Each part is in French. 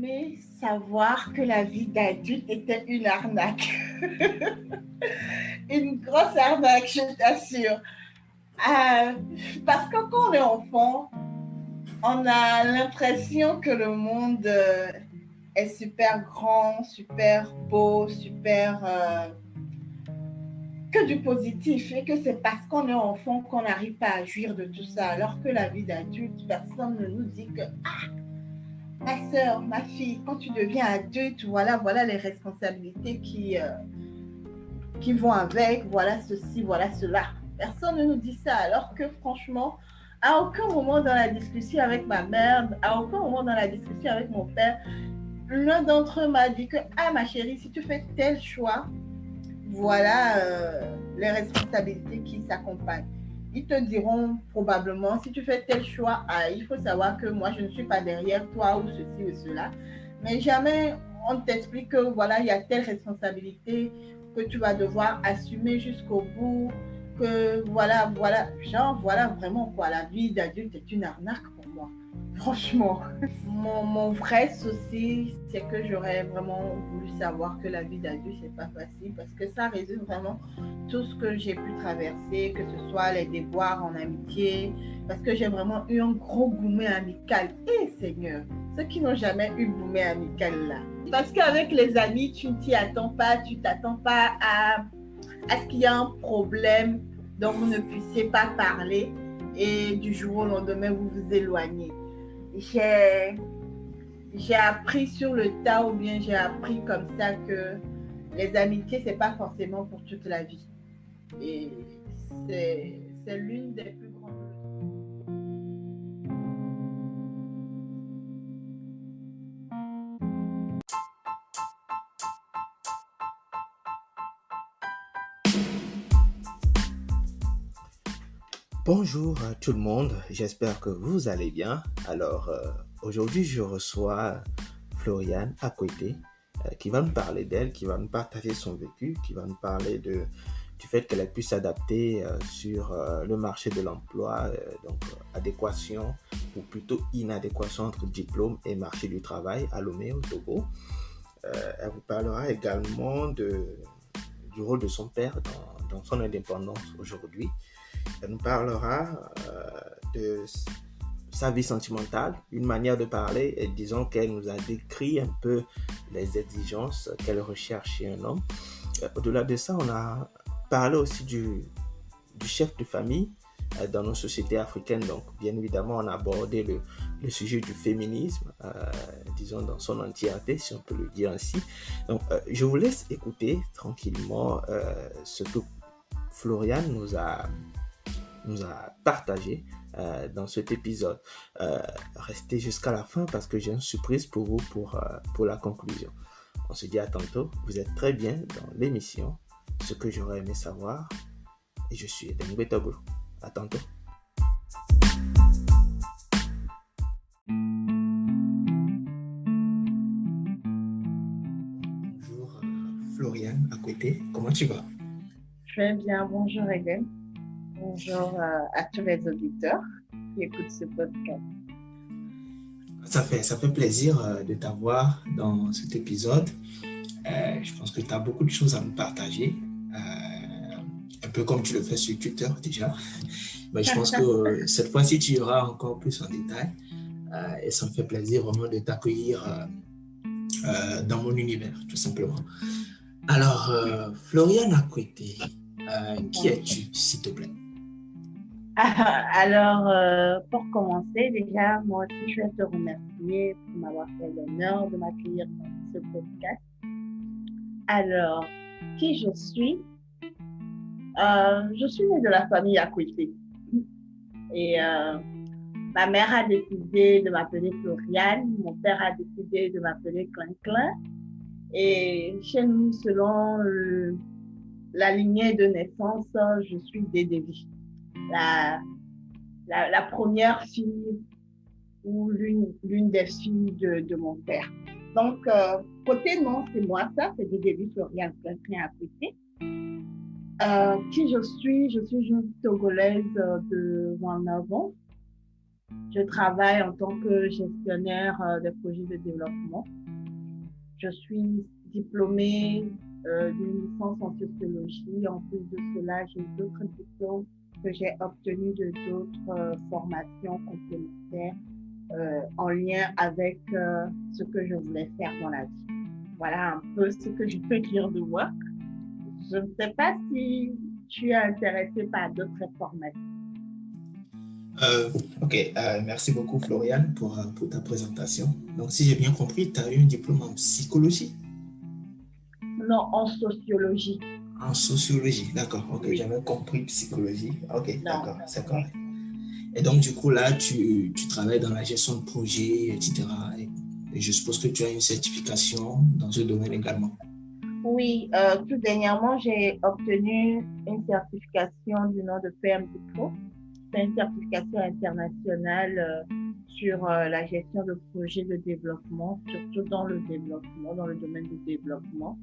aimé savoir que la vie d'adulte était une arnaque. Une grosse arnaque, je t'assure. Euh, Parce que quand on est enfant, on a l'impression que le monde est super grand, super beau, que du positif et que c'est parce qu'on est enfant qu'on n'arrive pas à jouir de tout ça. Alors que la vie d'adulte, personne ne nous dit que ma soeur, ma fille, quand tu deviens adulte, voilà les responsabilités qui vont avec, voilà ceci, voilà cela. Personne ne nous dit ça, alors que franchement, à aucun moment dans la discussion avec ma mère, à aucun moment dans la discussion avec mon père, l'un d'entre eux m'a dit que, ah ma chérie, si tu fais tel choix, voilà les responsabilités qui s'accompagnent. Ils te diront probablement, si tu fais tel choix, ah, il faut savoir que moi, je ne suis pas derrière toi ou ceci ou cela. Mais jamais on t'explique que voilà, il y a telle responsabilité que tu vas devoir assumer jusqu'au bout, que voilà vraiment quoi, la vie d'adulte est une arnaque pour moi. Franchement, mon vrai souci, c'est que j'aurais vraiment voulu savoir que la vie d'adulte, c'est pas facile parce que ça résume vraiment tout ce que j'ai pu traverser, que ce soit les déboires en amitié, parce que j'ai vraiment eu un gros gourmet amical. Et Seigneur, ceux qui n'ont jamais eu gourmet amical là. Parce qu'avec les amis, tu ne t'y attends pas, tu t'attends pas à ce qu'il y a un problème dont vous ne puissiez pas parler et du jour au lendemain, vous vous éloignez. J'ai appris sur le tas ou bien j'ai appris comme ça que les amitiés, c'est pas forcément pour toute la vie. Et c'est l'une des plus grandes leçons. Bonjour à tout le monde, j'espère que vous allez bien. Alors, aujourd'hui, je reçois Floriane Akwete qui va nous parler d'elle, qui va nous partager son vécu, qui va nous parler du fait qu'elle ait pu s'adapter sur le marché de l'emploi, donc adéquation ou plutôt inadéquation entre diplôme et marché du travail à Lomé au Togo. Elle vous parlera également du rôle de son père dans son indépendance aujourd'hui. Elle nous parlera de sa vie sentimentale, une manière de parler, et disons qu'elle nous a décrit un peu les exigences qu'elle recherche chez un homme. Au-delà de ça, on a parlé aussi du chef de famille dans nos sociétés africaines. Donc, bien évidemment, on a abordé le sujet du féminisme, disons dans son entièreté, si on peut le dire ainsi. Donc, je vous laisse écouter tranquillement ce que Floriane nous a partagé dans cet épisode. Restez jusqu'à la fin parce que j'ai une surprise pour vous pour la conclusion. On se dit à tantôt. Vous êtes très bien dans l'émission Ce que j'aurais aimé savoir. Et je suis Edengwe Togo. À tantôt. Bonjour Floriane Akwete, comment tu vas? Je vais bien, bonjour Eden. Bonjour à tous les auditeurs qui écoutent ce podcast. Ça fait plaisir de t'avoir dans cet épisode. Je pense que tu as beaucoup de choses à nous partager, un peu comme tu le fais sur Twitter déjà. Mais je pense que cette fois-ci, tu iras encore plus en détail. Et ça me fait plaisir vraiment de t'accueillir dans mon univers, tout simplement. Alors, Floriane Akwete, qui es-tu, s'il te plaît? Alors, pour commencer, déjà, moi aussi, je vais te remercier pour m'avoir fait l'honneur de m'accueillir dans ce podcast. Alors, qui je suis? Je suis née de la famille Akwete. Et ma mère a décidé de m'appeler Floriane, mon père a décidé de m'appeler Clin. Et chez nous, selon la lignée de naissance, je suis Dédévi. La première fille ou l'une des filles de mon père. Donc, côté nom, c'est moi ça, c'est Dédévi Floriane Clin Akwete. Qui je suis une Togolaise de 29 ans. Je travaille en tant que gestionnaire des projets de développement. Je suis diplômée d'une licence en sociologie. En plus de cela, j'ai d'autres diplômes que j'ai obtenus de d'autres formations complémentaires en lien avec ce que je voulais faire dans la vie. Voilà un peu ce que je peux dire de moi. Je ne sais pas si tu es intéressé par d'autres formations. Ok, merci beaucoup Floriane pour ta présentation. Donc, si j'ai bien compris, tu as eu un diplôme en psychologie? Non, en sociologie. En sociologie, d'accord. Ok, Oui. j'avais compris psychologie. Ok, Non. d'accord, c'est correct. Et donc, du coup, là, tu travailles dans la gestion de projet, etc. Et je suppose que tu as une certification dans ce domaine également. Oui, tout dernièrement, j'ai obtenu une certification du nom de PMD Pro. C'est une certification internationale sur la gestion de projets de développement, surtout dans le développement, dans le domaine du développement,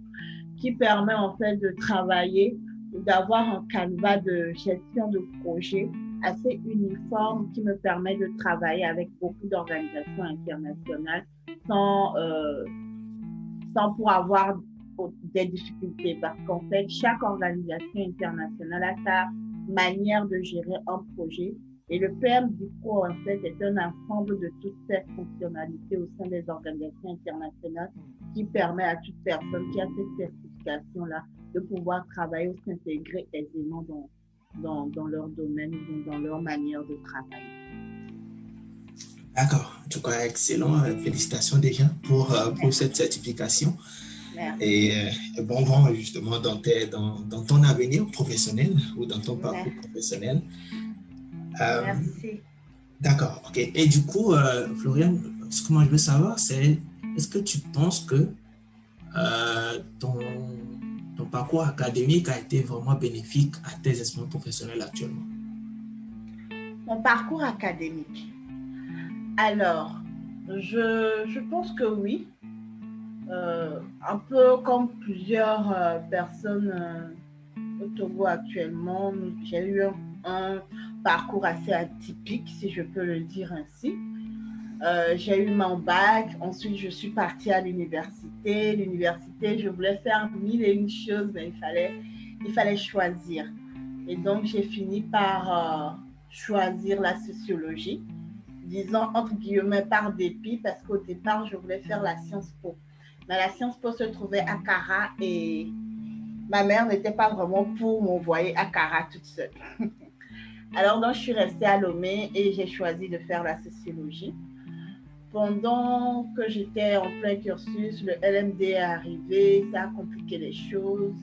qui permet en fait de travailler, d'avoir un canevas de gestion de projet assez uniforme qui me permet de travailler avec beaucoup d'organisations internationales sans pour avoir des difficultés parce qu'en fait, chaque organisation internationale a sa manière de gérer un projet et le PMD Pro, en fait, est un ensemble de toutes ces fonctionnalités au sein des organisations internationales qui permet à toute personne qui a cette certification-là de pouvoir travailler ou s'intégrer aisément dans leur domaine ou dans leur manière de travailler. D'accord, en tout cas, excellent. Félicitations déjà pour cette certification. Et bon vent justement dans ton avenir professionnel ou dans ton parcours professionnel. Merci. D'accord, ok. Et du coup, Floriane, ce que moi je veux savoir, c'est est-ce que tu penses que ton parcours académique a été vraiment bénéfique à tes expériences professionnelles actuellement? Mon parcours académique. Alors, je pense que oui. Un peu comme plusieurs personnes au Togo actuellement, j'ai eu un parcours assez atypique, si je peux le dire ainsi. J'ai eu mon bac, ensuite je suis partie à l'université. L'université, je voulais faire mille et une choses, mais il fallait choisir. Et donc, j'ai fini par choisir la sociologie, disons entre guillemets par dépit, parce qu'au départ, je voulais faire la Sciences Po. Mais la Sciences Po se trouvait à Kara et ma mère n'était pas vraiment pour m'envoyer à Kara toute seule. Alors, donc, je suis restée à Lomé et j'ai choisi de faire la sociologie. Pendant que j'étais en plein cursus, le LMD est arrivé, ça a compliqué les choses.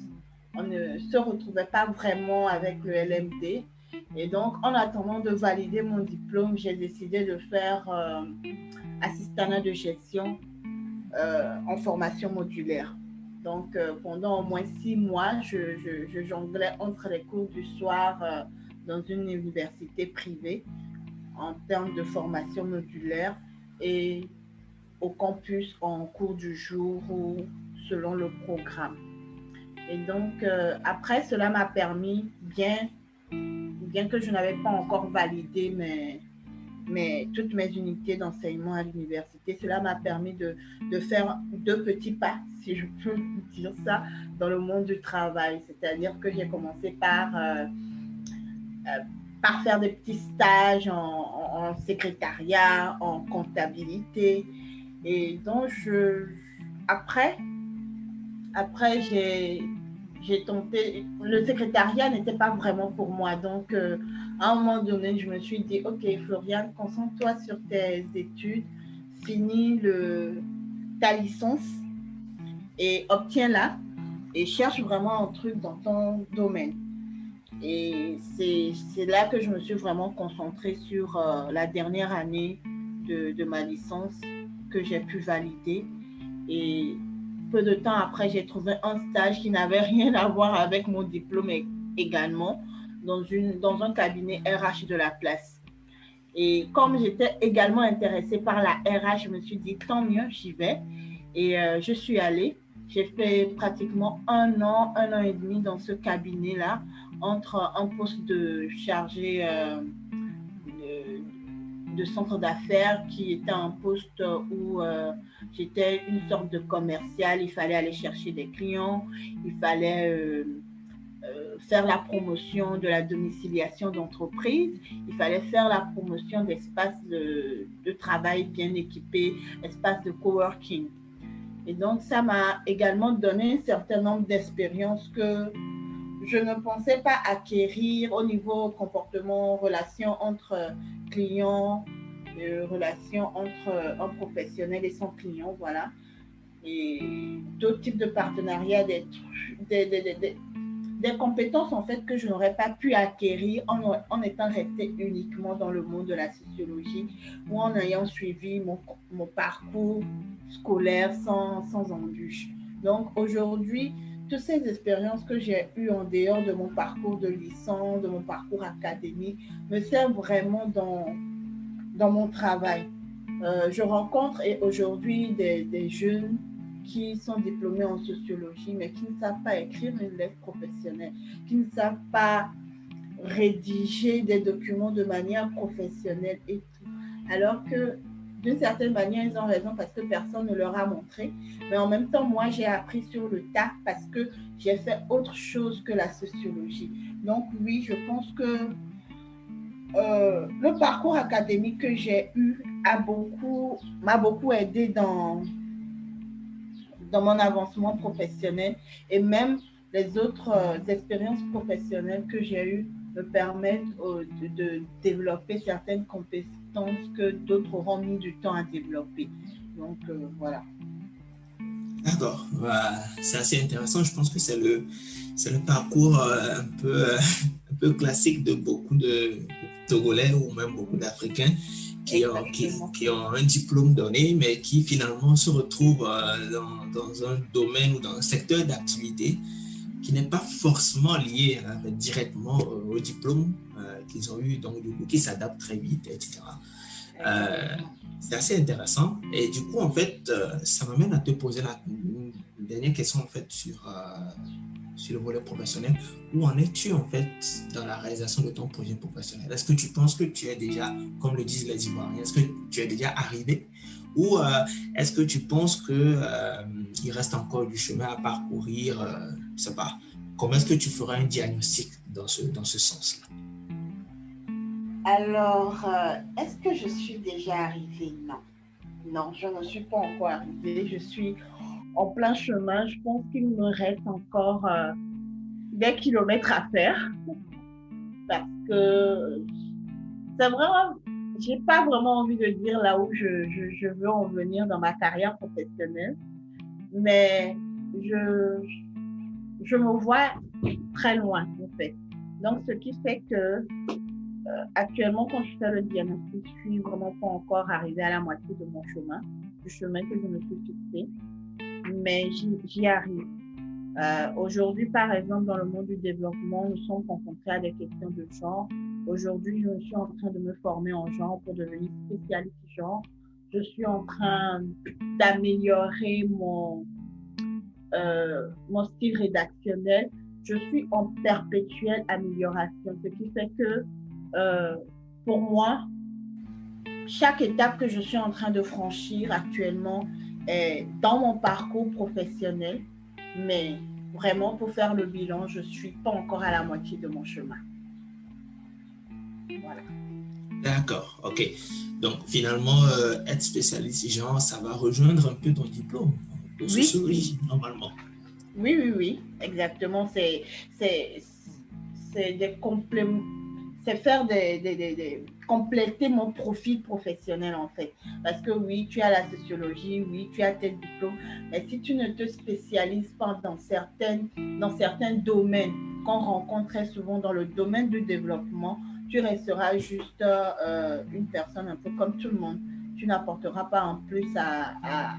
On ne se retrouvait pas vraiment avec le LMD. Et donc, en attendant de valider mon diplôme, j'ai décidé de faire assistanat de gestion en formation modulaire. Donc, pendant au moins 6 mois, je jonglais entre les cours du soir dans une université privée en termes de formation modulaire et au campus en cours du jour ou selon le programme. Et donc, après, cela m'a permis, bien que je n'avais pas encore validé toutes mes unités d'enseignement à l'université, cela m'a permis de faire 2 petits pas, si je peux dire ça, dans le monde du travail. C'est-à-dire que j'ai commencé par faire des petits stages en secrétariat, en comptabilité. Et donc, après j'ai tenté, le secrétariat n'était pas vraiment pour moi. Donc, à un moment donné, je me suis dit, OK, Floriane, concentre-toi sur tes études, finis ta licence et obtiens-la et cherche vraiment un truc dans ton domaine. Et c'est là que je me suis vraiment concentrée sur la dernière année de ma licence que j'ai pu valider. Et peu de temps après, j'ai trouvé un stage qui n'avait rien à voir avec mon diplôme également dans un cabinet RH de la place. Et comme j'étais également intéressée par la RH, je me suis dit, tant mieux, j'y vais. Et je suis allée. J'ai fait pratiquement un an et demi dans ce cabinet-là, entre un poste de chargé de centre d'affaires qui était un poste où j'étais une sorte de commercial. Il fallait aller chercher des clients, il fallait faire la promotion de la domiciliation d'entreprise, il fallait faire la promotion d'espaces de travail bien équipés, espaces de coworking. Et donc, ça m'a également donné un certain nombre d'expériences que je ne pensais pas acquérir au niveau comportement, relations entre clients, relations entre un professionnel et son client, voilà. Et d'autres types de partenariats, des compétences en fait que je n'aurais pas pu acquérir en étant restée uniquement dans le monde de la sociologie ou en ayant suivi mon parcours scolaire sans embûche. Donc aujourd'hui, toutes ces expériences que j'ai eues en dehors de mon parcours de licence, de mon parcours académique, me servent vraiment dans mon travail. Je rencontre aujourd'hui des jeunes qui sont diplômés en sociologie, mais qui ne savent pas écrire une lettre professionnelle, qui ne savent pas rédiger des documents de manière professionnelle et tout. Alors que d'une certaine manière, ils ont raison parce que personne ne leur a montré. Mais en même temps, moi, j'ai appris sur le tas parce que j'ai fait autre chose que la sociologie. Donc oui, je pense que le parcours académique que j'ai eu m'a beaucoup aidé dans mon avancement professionnel et même les autres expériences professionnelles que j'ai eues me permettent de développer certaines compétences que d'autres auront mis du temps à développer. Donc, voilà. D'accord, c'est assez intéressant. Je pense que c'est le parcours un peu classique de beaucoup de Togolais ou même beaucoup d'Africains qui ont un diplôme donné, mais qui finalement se retrouvent dans un domaine ou dans un secteur d'activité qui n'est pas forcément lié directement au diplôme qu'ils ont eu, donc du coup, qui s'adaptent très vite, etc. C'est assez intéressant. Et du coup, en fait, ça m'amène à te poser une dernière question, en fait, sur le volet professionnel. Où en es-tu, en fait, dans la réalisation de ton projet professionnel? Est-ce que tu penses que tu es déjà, comme le disent les Ivoiriens, est-ce que tu es déjà arrivé? Ou est-ce que tu penses qu'il reste encore du chemin à parcourir? Je ne sais pas. Comment est-ce que tu feras un diagnostic dans ce sens-là? Alors, est-ce que je suis déjà arrivée? Non. Non, je ne suis pas encore arrivée. Je suis en plein chemin. Je pense qu'il me reste encore des kilomètres à faire. Parce que c'est vraiment, j'ai pas vraiment envie de dire là où je veux en venir dans ma carrière professionnelle. Mais je me vois très loin, en fait. Donc, ce qui fait que actuellement, quand je fais le diagnostic, je suis vraiment pas encore arrivée à la moitié de mon chemin, du chemin que je me suis fixé, mais j'y arrive. Aujourd'hui, par exemple, dans le monde du développement, nous sommes confrontés à des questions de genre. Aujourd'hui, je suis en train de me former en genre pour devenir spécialiste genre. Je suis en train d'améliorer mon style rédactionnel. Je suis en perpétuelle amélioration, ce qui fait que pour moi, chaque étape que je suis en train de franchir actuellement est dans mon parcours professionnel, mais vraiment pour faire le bilan, je ne suis pas encore à la moitié de mon chemin. Voilà. D'accord, ok. Donc finalement, être spécialiste genre, ça va rejoindre un peu ton diplôme de sociologie, normalement. Oui, exactement. C'est des compléments. C'est faire compléter mon profil professionnel en fait. Parce que oui, tu as la sociologie, oui, tu as tes diplômes, mais si tu ne te spécialises pas dans certains domaines qu'on rencontre très souvent dans le domaine du développement, tu resteras juste une personne un peu comme tout le monde. Tu n'apporteras pas en plus à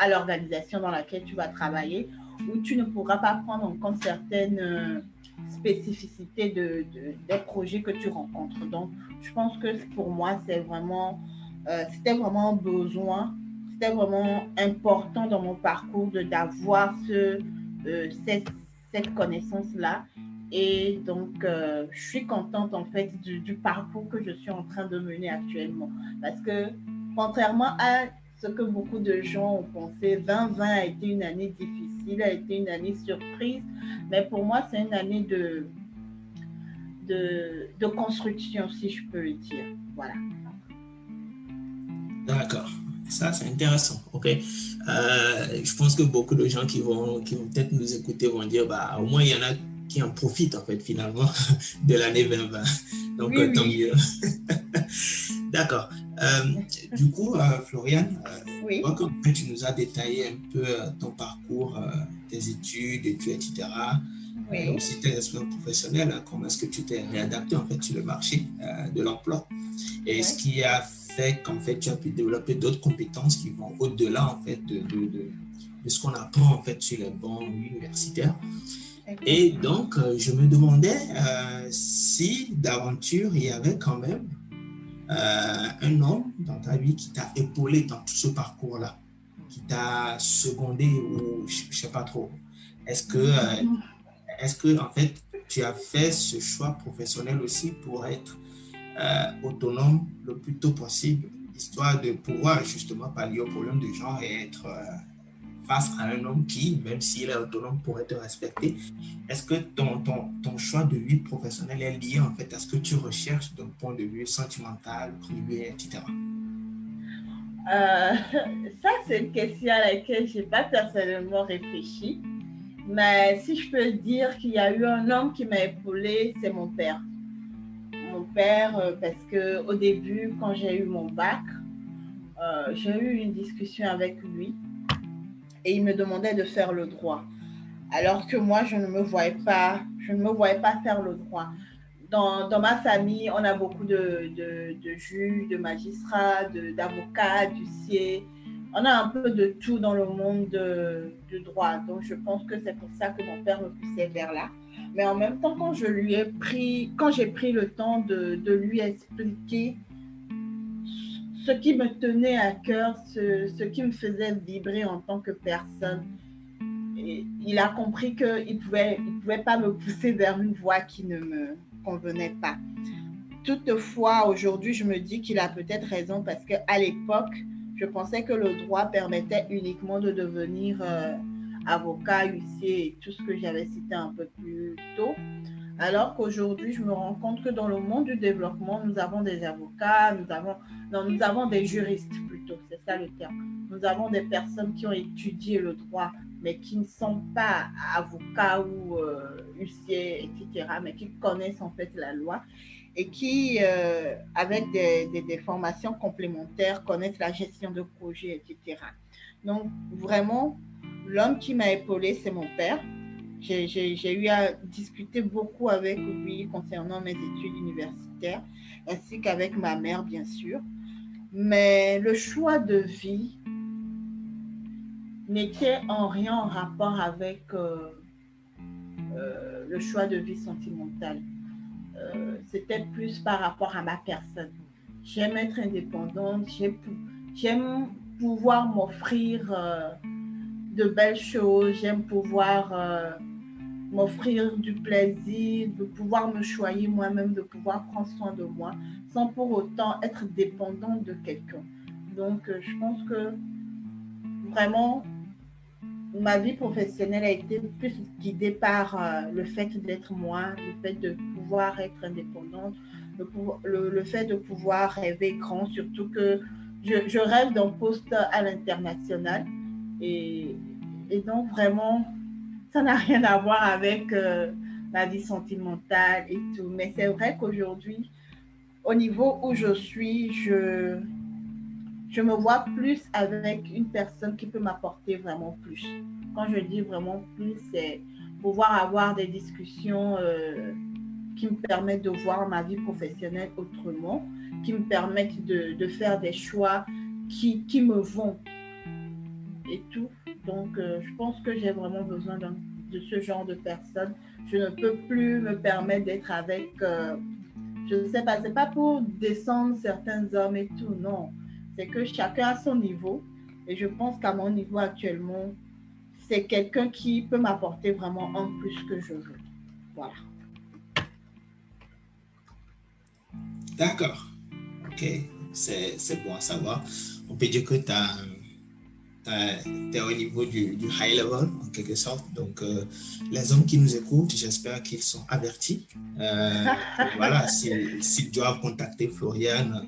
l'organisation dans laquelle tu vas travailler, où tu ne pourras pas prendre en compte certaines spécificités des projets que tu rencontres. Donc, je pense que pour moi, c'était vraiment un besoin, c'était vraiment important dans mon parcours d'avoir cette connaissance-là. Et donc, je suis contente en fait du parcours que je suis en train de mener actuellement. Parce que, contrairement à ce que beaucoup de gens ont pensé, 2020 a été une année difficile, a été une année surprise. Mais pour moi, c'est une année de construction, si je peux le dire. Voilà. D'accord. Ça, c'est intéressant. OK. Je pense que beaucoup de gens qui vont peut-être nous écouter vont dire, bah, au moins, il y en a qui en profitent, en fait, finalement, de l'année 2020. Donc, Oui, tant oui. mieux. D'accord. Euh, du coup, Floriane, je Oui, vois que en fait, tu nous as détaillé un peu ton parcours, tes études, etc. Et oui. aussi tes expériences professionnelles, hein, comment est-ce que tu t'es réadapté en fait sur le marché de l'emploi et ce Oui, qui a fait qu'en fait tu as pu développer d'autres compétences qui vont au-delà en fait de ce qu'on apprend en fait sur les bancs universitaires. Et exactement. donc je me demandais si d'aventure il y avait quand même un homme dans ta vie qui t'a épaulé dans tout ce parcours-là, qui t'a secondé ou je ne sais pas trop. Est-ce que est-ce que, en fait, tu as fait ce choix professionnel aussi pour être autonome le plus tôt possible, histoire de pouvoir justement pallier au problème de genre et être face à un homme qui, même s'il est autonome, pourrait te respecter? Est-ce que ton choix de vie professionnelle est lié en fait à ce que tu recherches d'un point de vue sentimental, privé, etc.? Euh, Ça, c'est une question à laquelle je n'ai pas personnellement réfléchi. Mais si je peux dire qu'il y a eu un homme qui m'a épaulé, c'est mon père. Mon père, parce que au début, quand j'ai eu mon bac, j'ai eu une discussion avec lui et il me demandait de faire le droit. Alors que moi, je ne me voyais pas faire le droit. Dans ma famille, on a beaucoup de juges, de magistrats, d'avocats, d'huissiers. On a un peu de tout dans le monde du droit. Donc, je pense que c'est pour ça que mon père me poussait vers là. Mais en même temps, quand j'ai pris le temps de lui expliquer ce qui me tenait à cœur, ce qui me faisait vibrer en tant que personne, et il a compris qu'il pouvait pas me pousser vers une voie qui ne me convenait pas. Toutefois, aujourd'hui, je me dis qu'il a peut-être raison parce qu'à l'époque, je pensais que le droit permettait uniquement de devenir avocat, huissier et tout ce que j'avais cité un peu plus tôt. Alors qu'aujourd'hui, je me rends compte que dans le monde du développement, nous avons des avocats, non, nous avons des juristes plutôt, c'est ça le terme. Nous avons des personnes qui ont étudié le droit, mais qui ne sont pas avocats ou huissiers, etc., mais qui connaissent en fait la loi et qui, avec des formations complémentaires, connaissent la gestion de projets, etc. Donc, vraiment, l'homme qui m'a épaulé, c'est mon père. J'ai eu à discuter beaucoup avec lui concernant mes études universitaires, ainsi qu'avec ma mère, bien sûr. Mais le choix de vie n'était en rien en rapport avec le choix de vie sentimental. C'était plus par rapport à ma personne. J'aime être indépendante, j'aime pouvoir m'offrir de belles choses, j'aime pouvoir m'offrir du plaisir, de pouvoir me choyer moi-même, de pouvoir prendre soin de moi, sans pour autant être dépendante de quelqu'un. Donc, je pense que vraiment, ma vie professionnelle a été plus guidée par le fait d'être moi, le fait de pouvoir être indépendante, le fait de pouvoir rêver grand, surtout que je rêve d'un poste à l'international. Et, et donc, vraiment, ça n'a rien à voir avec ma vie sentimentale et tout. Mais c'est vrai qu'aujourd'hui, au niveau où je suis, je me vois plus avec une personne qui peut m'apporter vraiment plus. Quand je dis vraiment plus, c'est pouvoir avoir des discussions qui me permettent de voir ma vie professionnelle autrement, qui me permettent de faire des choix qui me vont et tout. Donc, je pense que j'ai vraiment besoin de ce genre de personnes. Je ne peux plus me permettre d'être avec, je ne sais pas, c'est pas pour descendre certains hommes et tout, non. C'est que chacun a son niveau. Et je pense qu'à mon niveau actuellement, c'est quelqu'un qui peut m'apporter vraiment un plus que je veux. Voilà. D'accord. Ok. C'est bon à savoir. On peut dire que tu es au niveau du high level, en quelque sorte. Donc, les hommes qui nous écoutent, j'espère qu'ils sont avertis. Voilà, s'ils doivent contacter Floriane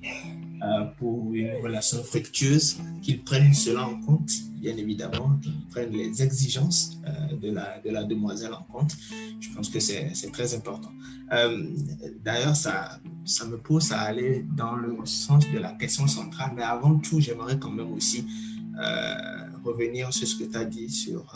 pour une relation fructueuse, qu'ils prennent cela en compte, bien évidemment, qu'ils prennent les exigences de la demoiselle en compte. Je pense que c'est très important. Euh, D'ailleurs, ça me pousse à aller dans le sens de la question centrale, mais avant tout, j'aimerais quand même aussi revenir sur ce que tu as dit sur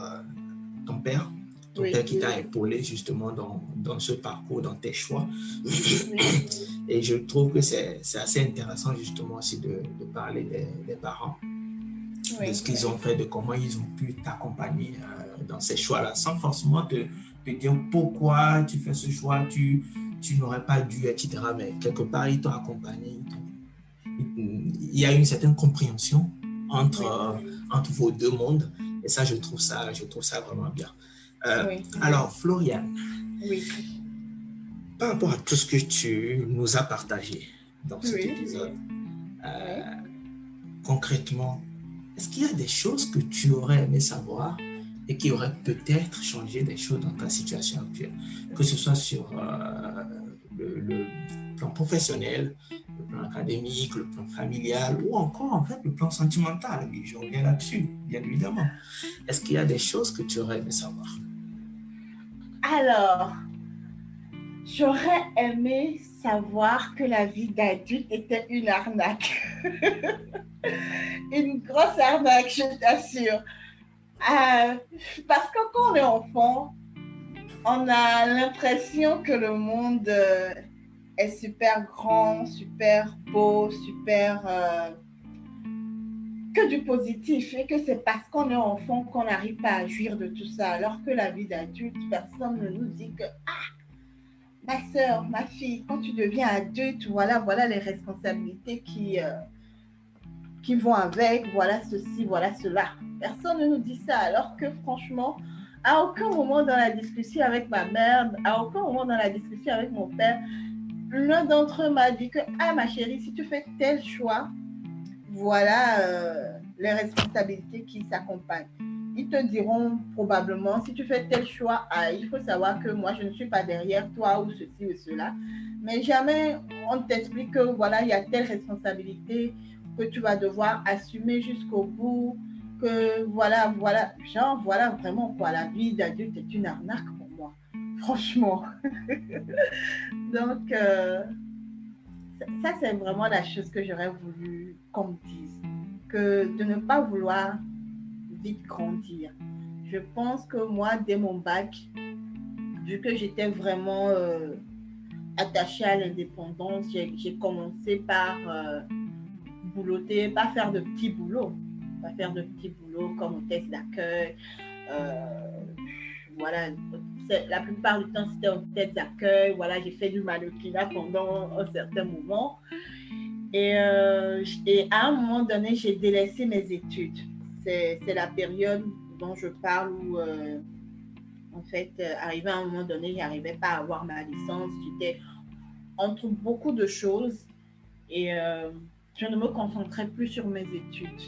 ton père. Ton père Oui, qui t'a épaulé justement dans ce parcours, dans tes choix. oui, Et je trouve que c'est assez intéressant justement aussi de parler des parents, de oui, ce qu'ils ont fait, de comment ils ont pu t'accompagner dans ces choix-là, sans forcément te dire pourquoi tu fais ce choix, tu n'aurais pas dû, etc. Mais quelque part, ils t'ont accompagné, il y a une certaine compréhension entre, oui, entre vos deux mondes. Et ça, je trouve ça vraiment bien. oui, Alors, Florian, oui, par rapport à tout ce que tu nous as partagé dans cet oui, épisode, oui. concrètement, est-ce qu'il y a des choses que tu aurais aimé savoir et qui auraient peut-être changé des choses dans ta situation actuelle, que ce soit sur le plan professionnel, le plan académique, le plan familial ou encore en fait le plan sentimental? Oui, je reviens là-dessus, bien évidemment. Est-ce qu'il y a des choses que tu aurais aimé savoir? Alors, j'aurais aimé savoir que la vie d'adulte était une arnaque. Une grosse arnaque, je t'assure. Euh, Parce que quand on est enfant, on a l'impression que le monde est super grand, super beau, super... que du positif et que c'est parce qu'on est enfant qu'on n'arrive pas à jouir de tout ça. Alors que la vie d'adulte, personne ne nous dit que ma soeur, ma fille, quand tu deviens adulte, voilà les responsabilités qui vont avec, voilà ceci, voilà cela. Personne ne nous dit ça, alors que franchement, à aucun moment dans la discussion avec ma mère, à aucun moment dans la discussion avec mon père, l'un d'entre eux m'a dit que, ah ma chérie, si tu fais tel choix, voilà les responsabilités qui s'accompagnent. Ils te diront probablement, si tu fais tel choix, il faut savoir que moi, je ne suis pas derrière toi ou ceci ou cela. Mais jamais on t'explique que voilà, il y a telle responsabilité que tu vas devoir assumer jusqu'au bout, que genre, voilà vraiment quoi, la vie d'adulte est une arnaque pour moi. Franchement. Donc, ça, c'est vraiment la chose que j'aurais voulu qu'on me dise. Que de ne pas vouloir vite grandir. Je pense que moi, dès mon bac, vu que j'étais vraiment attachée à l'indépendance, j'ai commencé par boulotter, pas faire de petits boulots. Pas faire de petits boulots comme hôtesse d'accueil. Euh, voilà, la plupart du temps, c'était hôtesse d'accueil. Voilà, j'ai fait du mannequinat pendant un certain moment. Et à un moment donné, j'ai délaissé mes études. C'est la période dont je parle où, en fait, arrivé à un moment donné, je n'arrivais pas à avoir ma licence. J'étais entre beaucoup de choses et je ne me concentrais plus sur mes études.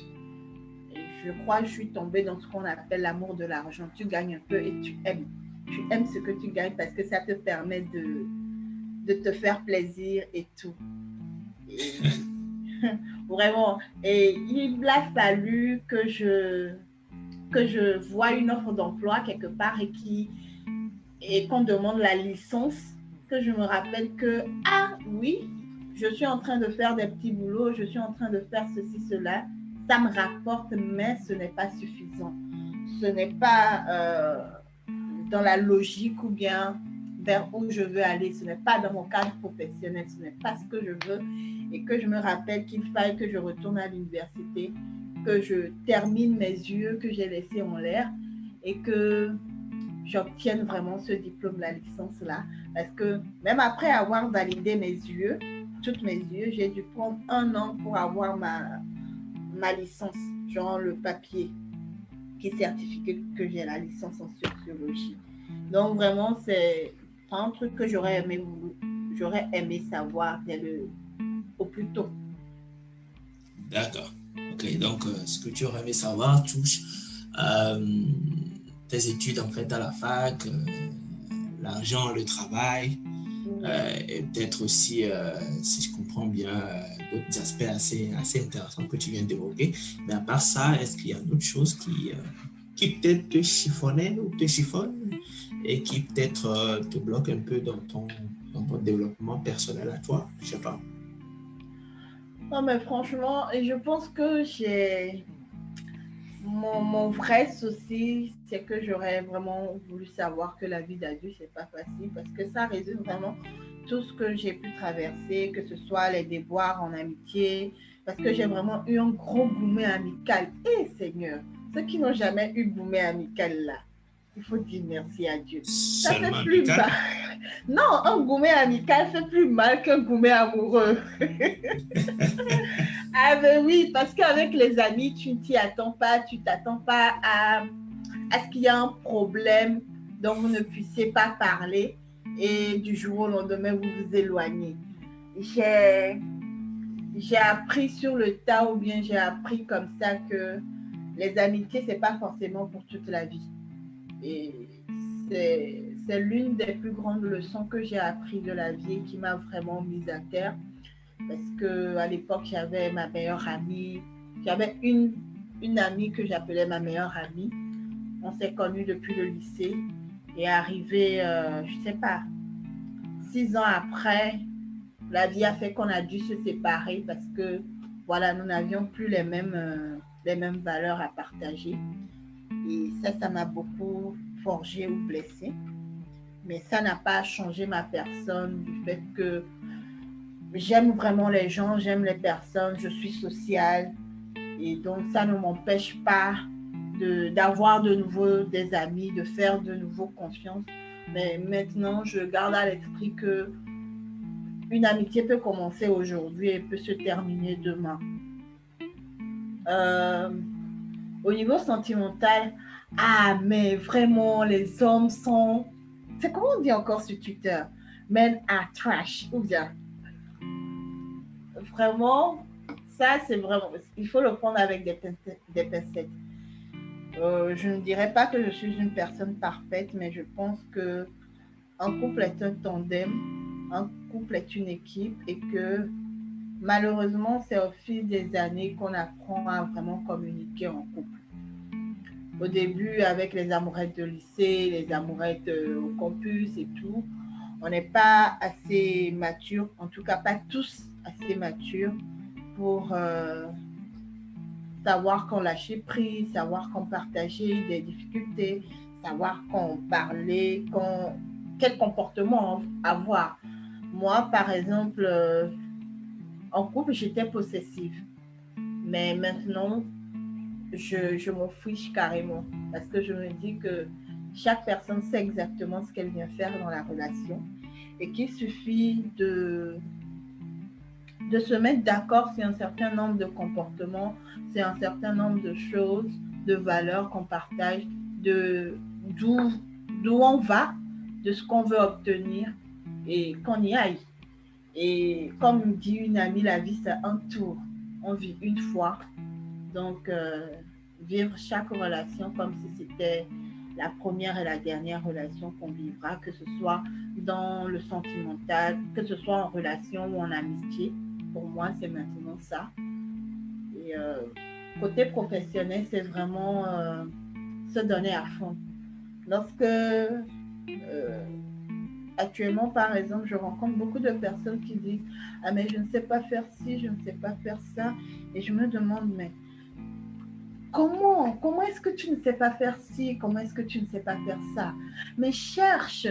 Et je crois que je suis tombée dans ce qu'on appelle l'amour de l'argent. Tu gagnes un peu et tu aimes. Tu aimes ce que tu gagnes parce que ça te permet de te faire plaisir et tout. Et vraiment. Et il a fallu que je vois une offre d'emploi quelque part et qu'on demande la licence, que je me rappelle que, ah oui, je suis en train de faire des petits boulots, je suis en train de faire ceci, cela. Ça me rapporte, mais ce n'est pas suffisant. Ce n'est pas dans la logique ou bien vers où je veux aller. Ce n'est pas dans mon cadre professionnel, ce n'est pas ce que je veux. Et que je me rappelle qu'il faille que je retourne à l'université, que je termine mes yeux que j'ai laissés en l'air et que j'obtienne vraiment ce diplôme, la licence là. Parce que même après avoir validé mes yeux, toutes mes yeux, j'ai dû prendre 1 an pour avoir ma licence, genre le papier qui certifie que j'ai la licence en sociologie. Donc vraiment, c'est un truc que j'aurais aimé savoir au plus tôt. D'accord. Ok, donc ce que tu aurais aimé savoir touche euh, tes études en fait à la fac, l'argent, le travail, et peut-être aussi, si je comprends bien, d'autres aspects assez intéressants que tu viens d'évoquer. Mais à part ça, est-ce qu'il y a d'autres choses qui peut-être te chiffonnaient ou te chiffonnent et qui peut-être te bloquent un peu dans ton développement personnel à toi? Je sais pas. Non, mais franchement, je pense que mon vrai souci, c'est que j'aurais vraiment voulu savoir que la vie d'adulte, c'est pas facile parce que ça résume vraiment tout ce que j'ai pu traverser, que ce soit les déboires en amitié, parce que j'ai vraiment eu un gros gourmet amical. Eh Seigneur, ceux qui n'ont jamais eu gourmet amical là, il faut dire merci à Dieu. Ça fait Seulement plus amical? mal. Non, un gourmet amical fait plus mal qu'un gourmet amoureux. Ah ben oui, parce qu'avec les amis, tu ne t'y attends pas, tu t'attends pas à ce qu'il y a un problème dont vous ne puissiez pas parler et du jour au lendemain, vous vous éloignez. J'ai appris sur le tas ou bien j'ai appris comme ça que les amitiés, c'est pas forcément pour toute la vie. Et c'est l'une des plus grandes leçons que j'ai appris de la vie et qui m'a vraiment mise à terre. Parce qu'à l'époque, j'avais ma meilleure amie. J'avais une amie que j'appelais ma meilleure amie. On s'est connus depuis le lycée. Et arrivé, je ne sais pas, 6 ans après, la vie a fait qu'on a dû se séparer parce que, voilà, nous n'avions plus les mêmes valeurs à partager. Et ça m'a beaucoup forgé ou blessé. Mais ça n'a pas changé ma personne du fait que j'aime vraiment les gens, j'aime les personnes, je suis sociale. Et donc, ça ne m'empêche pas d'avoir de nouveau des amis, de faire de nouveau confiance. Mais maintenant, je garde à l'esprit que une amitié peut commencer aujourd'hui et peut se terminer demain. Euh, Au niveau sentimental, ah, mais vraiment, les hommes sont... C'est comment on dit encore sur Twitter? Men are trash. Ou bien, vraiment, ça, c'est vraiment... Il faut le prendre avec des pincettes. Je ne dirais pas que je suis une personne parfaite, mais je pense que un couple est un tandem, un couple est une équipe et que malheureusement, c'est au fil des années qu'on apprend à vraiment communiquer en couple. Au début, avec les amourettes de lycée, les amourettes au campus et tout, on n'est pas assez mature, en tout cas pas tous assez matures pour savoir qu'on lâchait prise, savoir qu'on partageait des difficultés, savoir qu'on parlait, quel comportement avoir. Moi, par exemple, en couple, j'étais possessive. Mais maintenant, je m'en fiche carrément. Parce que je me dis que chaque personne sait exactement ce qu'elle vient faire dans la relation. Et qu'il suffit de se mettre d'accord sur un certain nombre de comportements, sur un certain nombre de choses, de valeurs qu'on partage, d'où on va, de ce qu'on veut obtenir et qu'on y aille. Et comme dit une amie, la vie c'est un tour. On vit une fois. Donc, vivre chaque relation comme si c'était la première et la dernière relation qu'on vivra, que ce soit dans le sentimental, que ce soit en relation ou en amitié. Pour moi, c'est maintenant ça. Et côté professionnel, c'est vraiment se donner à fond. Lorsque actuellement, par exemple, je rencontre beaucoup de personnes qui disent « Ah, mais je ne sais pas faire ci, je ne sais pas faire ça. » Et je me demande, mais comment est-ce que tu ne sais pas faire ci? Comment est-ce que tu ne sais pas faire ça? Mais cherche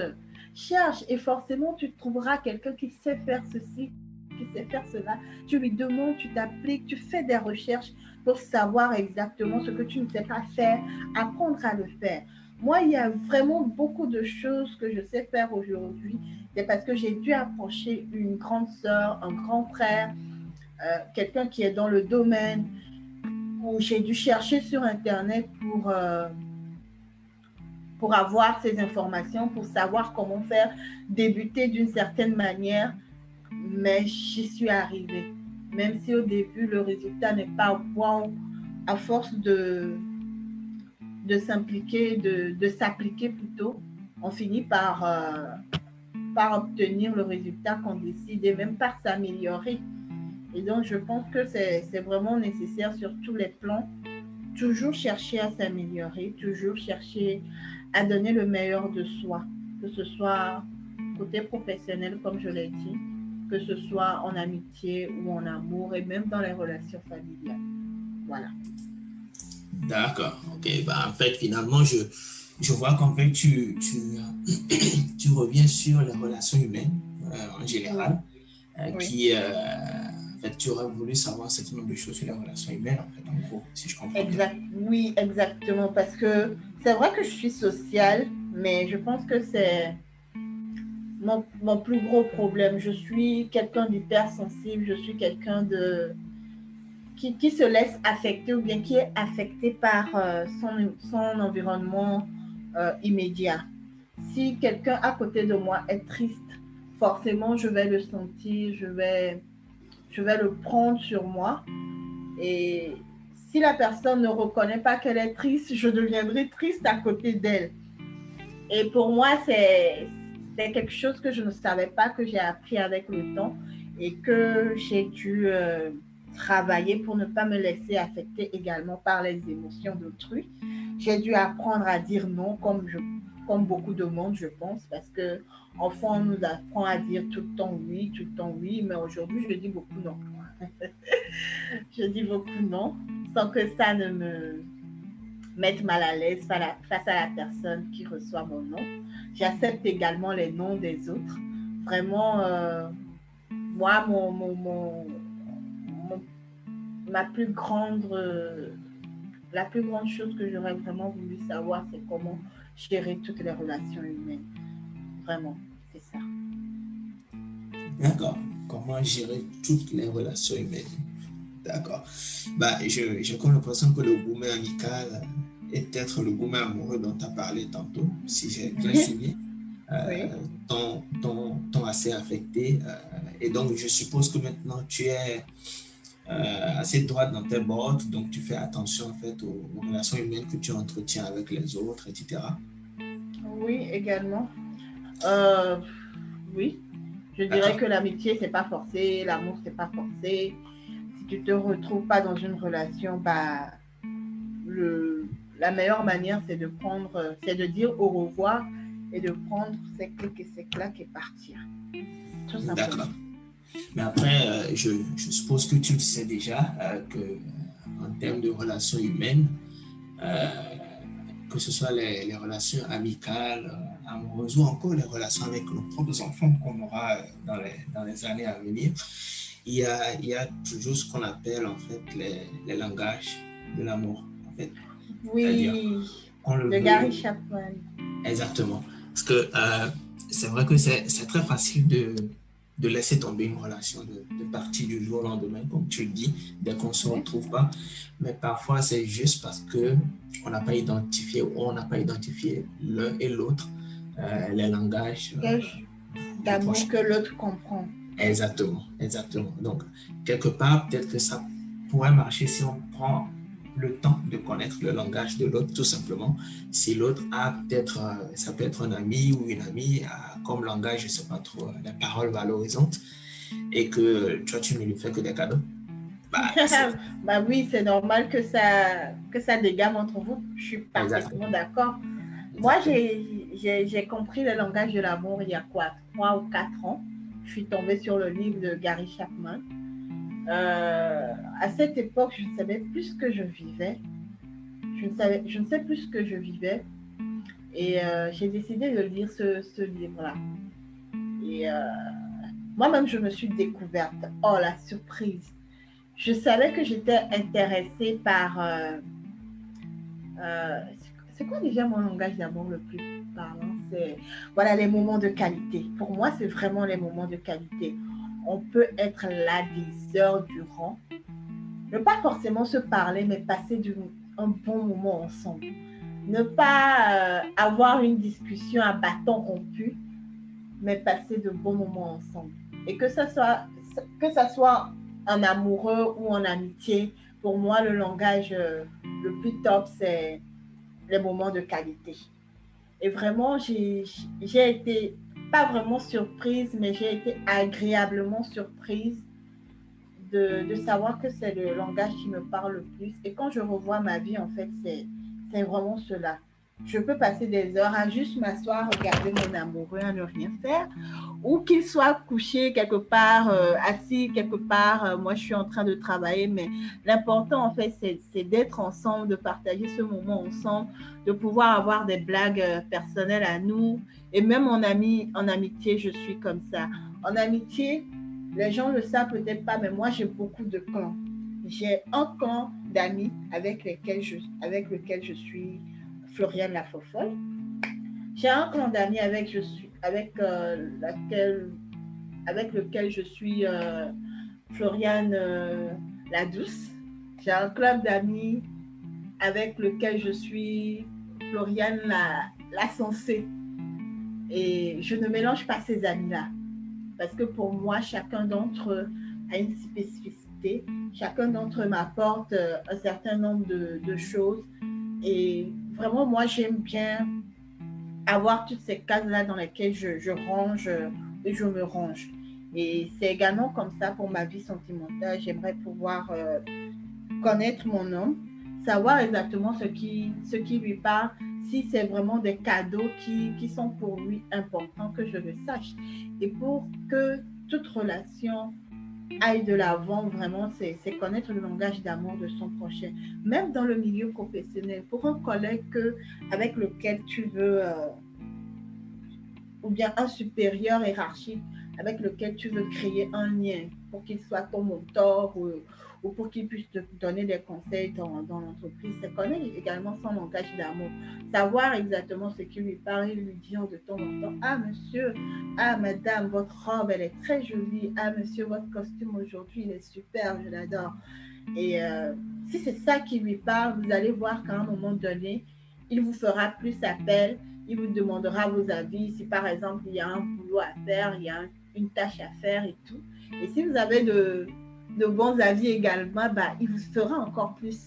et forcément, tu trouveras quelqu'un qui sait faire ceci, qui sait faire cela. Tu lui demandes, tu t'appliques, tu fais des recherches pour savoir exactement ce que tu ne sais pas faire, apprendre à le faire. Moi, il y a vraiment beaucoup de choses que je sais faire aujourd'hui. C'est parce que j'ai dû approcher une grande sœur, un grand frère, quelqu'un qui est dans le domaine, où j'ai dû chercher sur Internet pour avoir ces informations, pour savoir comment faire débuter d'une certaine manière mais j'y suis arrivée. Même si au début, le résultat n'est pas wow, à force de s'impliquer, de s'appliquer plutôt, on finit par obtenir le résultat qu'on décide et même par s'améliorer. Et donc, je pense que c'est vraiment nécessaire sur tous les plans, toujours chercher à s'améliorer, toujours chercher à donner le meilleur de soi, que ce soit côté professionnel, comme je l'ai dit, que ce soit en amitié ou en amour et même dans les relations familiales. Voilà. D'accord. Ok. Bah, en fait, finalement, je vois qu'en fait, tu reviens sur les relations humaines en Oui, général, oui. en fait, tu aurais voulu savoir un certain nombre de choses sur les relations humaines, en fait, en gros, si je comprends bien. Exact, oui, exactement. Parce que c'est vrai que je suis sociale, mais je pense que c'est mon plus gros problème. Je suis quelqu'un d'hypersensible, je suis quelqu'un qui se laisse affecter ou bien qui est affecté par son environnement immédiat. Si quelqu'un à côté de moi est triste, forcément, je vais le sentir, je vais le prendre sur moi. Et si la personne ne reconnaît pas qu'elle est triste, je deviendrai triste à côté d'elle. Et pour moi, c'est quelque chose que je ne savais pas, que j'ai appris avec le temps et que j'ai dû travailler pour ne pas me laisser affecter également par les émotions d'autrui. J'ai dû apprendre à dire non comme beaucoup de monde, je pense, parce que enfant, on nous apprend à dire tout le temps oui, mais aujourd'hui, je dis beaucoup non. Je dis beaucoup non, sans que ça ne me mette mal à l'aise face à la personne qui reçoit mon nom. J'accepte également les noms des autres. Vraiment, moi, ma plus grande, la plus grande chose que j'aurais vraiment voulu savoir, c'est comment gérer toutes les relations humaines. Vraiment, c'est ça. D'accord. Comment gérer toutes les relations humaines? D'accord. Bah, j'ai comme l'impression que le gourmet amical est peut-être le gourmet amoureux dont tu as parlé tantôt, si j'ai bien suivi, Oui. t'ont assez affecté. Et donc, je suppose que maintenant, tu es assez droite dans tes bottes, donc tu fais attention en fait aux relations humaines que tu entretiens avec les autres, etc. Oui, également. Euh, oui, je dirais D'accord. que l'amitié, c'est pas forcé, l'amour, c'est pas forcé. Si tu te retrouves pas dans une relation, bah, le, la meilleure manière, c'est de dire au revoir et de prendre ses clics et ses claques et partir. Tout simplement. D'accord. Mais après, je suppose que tu le sais déjà, que en termes de relations humaines, Oui, euh, que ce soit les relations amicales, amoureuses ou encore les relations avec nos propres enfants qu'on aura dans les années à venir, il y a toujours ce qu'on appelle en fait les langages de l'amour. En fait. C'est-à-dire oui, qu'on le de veut Gary Chapman. exactement. Parce que c'est vrai que c'est très facile de laisser tomber une relation, de partir du jour au lendemain, comme tu le dis, dès qu'on ne se Oui. retrouve pas. Mais parfois, c'est juste parce que on n'a pas identifié ou on n'a pas identifié l'un et l'autre les langages du D'amour prochain. que l'autre comprend. Exactement, exactement. Donc, quelque part, peut-être que ça pourrait marcher si on prend le temps de connaître le langage de l'autre, tout simplement. Si l'autre a peut-être, ça peut être un ami ou une amie, a comme langage, je ne sais pas trop, les paroles valorisantes, et que toi, tu ne lui fais que des cadeaux. Bah, c'est Bah oui, c'est normal que ça dégame entre vous. Je suis parfaitement exactement, d'accord. Moi, exactement. j'ai compris le langage de l'amour il y a quoi, 3 ou 4 ans. Je suis tombée sur le livre de Gary Chapman. À cette époque, je ne savais plus ce que je vivais. Je ne sais plus ce que je vivais. Et j'ai décidé de lire ce livre-là. Et moi-même, je me suis découverte. Oh, la surprise. Je savais que j'étais intéressée par... euh, c'est quoi déjà mon langage d'amour le plus parlant? C'est voilà, les moments de qualité. Pour moi, c'est vraiment les moments de qualité. On peut être là des heures durant, ne pas forcément se parler, mais passer un bon moment ensemble. Ne pas avoir une discussion à bâton rompu, mais passer de bons moments ensemble. Et que ça soit en amoureux ou en amitié, pour moi, le langage le plus top, c'est les moments de qualité. Et vraiment, j'ai été, pas vraiment surprise, mais j'ai été agréablement surprise de savoir que c'est le langage qui me parle le plus. Et quand je revois ma vie, en fait, c'est vraiment cela. Je peux passer des heures à juste m'asseoir, regarder mon amoureux, à ne rien faire, ou qu'il soit couché quelque part, assis quelque part. Moi, je suis en train de travailler, mais l'important, en fait, c'est d'être ensemble, de partager ce moment ensemble, de pouvoir avoir des blagues personnelles à nous. Et même en amitié, je suis comme ça. En amitié, les gens ne le savent peut-être pas, mais moi, j'ai beaucoup de clans. J'ai un clan d'amis avec lequel je suis Floriane la Fofolle. J'ai un clan d'amis avec lequel je suis Floriane la Douce. J'ai un club d'amis avec lequel je suis Floriane la Sensée. Et je ne mélange pas ces amis-là. Parce que pour moi, chacun d'entre eux a une spécificité. Chacun d'entre eux m'apporte un certain nombre de choses. Et vraiment, moi, j'aime bien avoir toutes ces cases-là dans lesquelles je range et je me range. Et c'est également comme ça pour ma vie sentimentale. J'aimerais pouvoir connaître mon homme, savoir exactement ce qui lui parle, si c'est vraiment des cadeaux qui sont pour lui importants, que je le sache. Et pour que toute relation aille de l'avant, vraiment, c'est connaître le langage d'amour de son prochain. Même dans le milieu professionnel, pour un collègue avec lequel tu veux, ou bien un supérieur hiérarchique avec lequel tu veux créer un lien pour qu'il soit ton mentor ou pour qu'il puisse te donner des conseils dans l'entreprise, c'est connaître également son langage d'amour. Savoir exactement ce qui lui parle et lui dire de temps en temps, ah monsieur, ah madame, votre robe elle est très jolie, ah monsieur, votre costume aujourd'hui il est super, je l'adore. Et si c'est ça qui lui parle, vous allez voir qu'à un moment donné, il vous fera plus appel, il vous demandera vos avis, si par exemple il y a un boulot à faire, il y a une tâche à faire et tout. Et si vous avez de bons avis également, il vous fera encore plus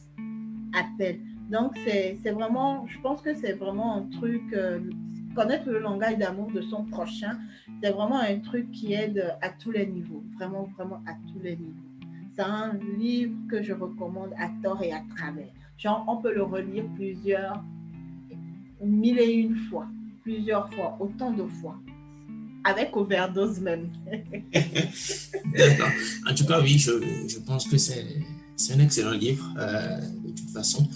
appel. Donc c'est vraiment, je pense que c'est vraiment un truc, connaître le langage d'amour de son prochain, c'est vraiment un truc qui aide à tous les niveaux, vraiment, vraiment à tous les niveaux. C'est un livre que je recommande à tort et à travers. Genre, on peut le relire mille et une fois, plusieurs fois, autant de fois, avec overdose même. D'accord. En tout cas, oui, je pense que c'est un excellent livre, de toute façon.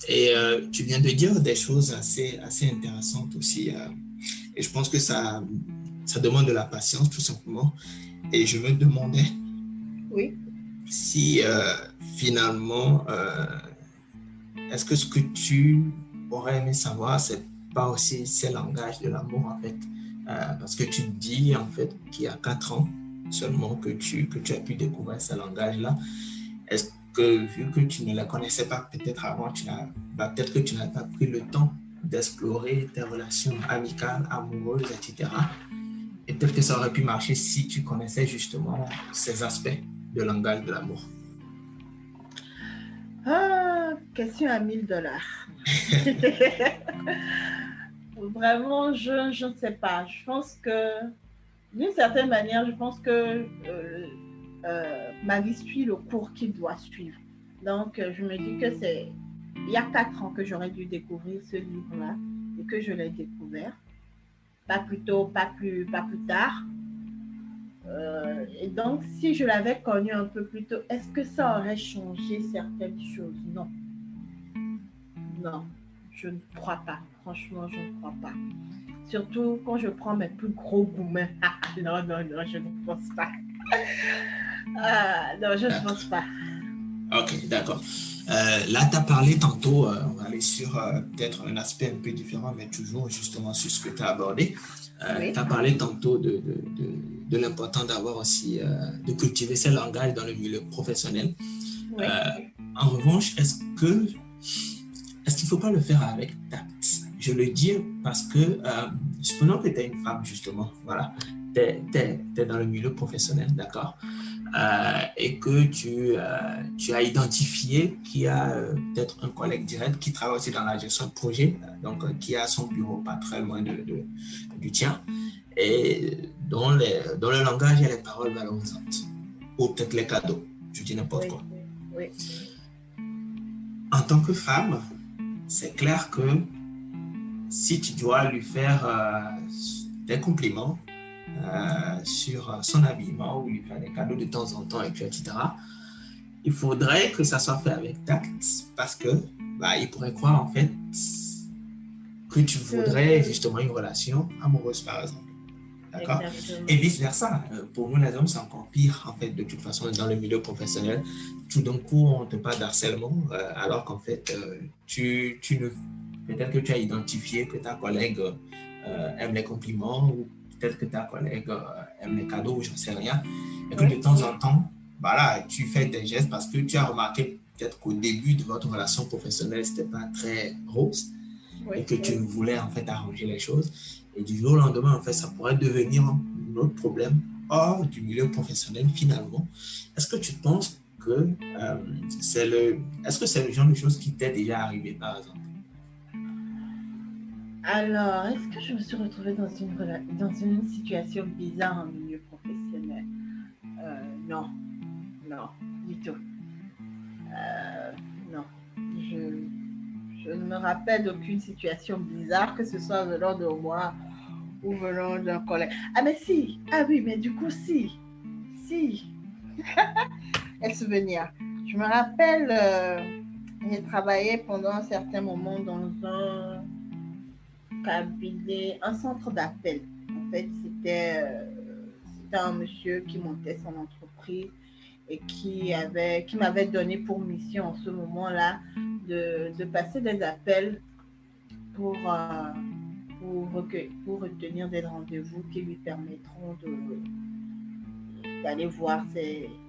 Et tu viens de dire des choses assez intéressantes aussi. Et je pense que ça demande de la patience, tout simplement. Et je me demandais si finalement, est-ce que ce que tu aurais aimé savoir, c'est pas aussi ces langages de l'amour, en fait? Parce que tu dis, en fait, qu'il y a 4 ans seulement que tu as pu découvrir ces langages-là. Est-ce que, vu que tu ne les connaissais pas peut-être avant, peut-être que tu n'as pas pris le temps d'explorer tes relations amicales, amoureuses, etc. Et peut-être que ça aurait pu marcher si tu connaissais justement ces aspects de langage de l'amour. Question à $1000. Vraiment, je ne sais pas. Je pense que, d'une certaine manière, je pense que ma vie suit le cours qu'il doit suivre. Donc, je me dis que il y a 4 ans que j'aurais dû découvrir ce livre-là et que je l'ai découvert. Pas plus tôt, pas plus tard. Et donc, si je l'avais connu un peu plus tôt, est-ce que ça aurait changé certaines choses? Non. Non, je ne crois pas. Franchement, je ne crois pas. Surtout quand je prends mes plus gros gourmets. Non, je ne pense pas. Non, je ne pense pas. Ok, d'accord. Là, tu as parlé tantôt, on va aller sur peut-être un aspect un peu différent, mais toujours justement sur ce que tu as abordé. Oui. Tu as parlé tantôt de l'important d'avoir aussi, de cultiver ces langages dans le milieu professionnel. Oui. En revanche, est-ce qu'il ne faut pas le faire avec tact? Je le dis parce que, supposons que tu es une femme, justement, voilà, t'es dans le milieu professionnel, d'accord? Et que tu as identifié qu'il y a peut-être un collègue direct qui travaille aussi dans la gestion de projet, donc qui a son bureau pas très loin du tien, et dont le langage et les paroles valorisantes, ou peut-être les cadeaux, je dis n'importe quoi. Oui. En tant que femme, c'est clair que si tu dois lui faire des compliments sur son habillement ou lui faire des cadeaux de temps en temps, etc., il faudrait que ça soit fait avec tact parce que il pourrait croire en fait que tu voudrais justement une relation amoureuse, par exemple. D'accord? Et vice-versa. Pour nous, les hommes, c'est encore pire, en fait, de toute façon, dans le milieu professionnel. Tout d'un coup, on te parle d'harcèlement, alors qu'en fait, peut-être que tu as identifié que ta collègue aime les compliments, ou peut-être que ta collègue aime les cadeaux, ou j'en sais rien. Et que de temps en temps, tu fais des gestes parce que tu as remarqué peut-être qu'au début de votre relation professionnelle, c'était pas très rose, et que tu voulais, en fait, arranger les choses. Et du jour au lendemain, en fait, ça pourrait devenir un autre problème hors du milieu professionnel, finalement. Est-ce que tu penses que est-ce que c'est le genre de choses qui t'est déjà arrivé, par exemple? Alors, est-ce que je me suis retrouvée dans une situation bizarre en milieu professionnel? Non, du tout. Non, je ne me rappelle d'aucune situation bizarre, que ce soit venant de moi ou venant d'un collègue. Ah, mais si! Ah oui, mais du coup, si! Un souvenir. Je me rappelle, j'ai travaillé pendant un certain moment dans un cabinet, un centre d'appel. En fait, c'était un monsieur qui montait son entreprise et qui m'avait donné pour mission en ce moment-là de passer des appels pour retenir des rendez-vous qui lui permettront d'aller voir,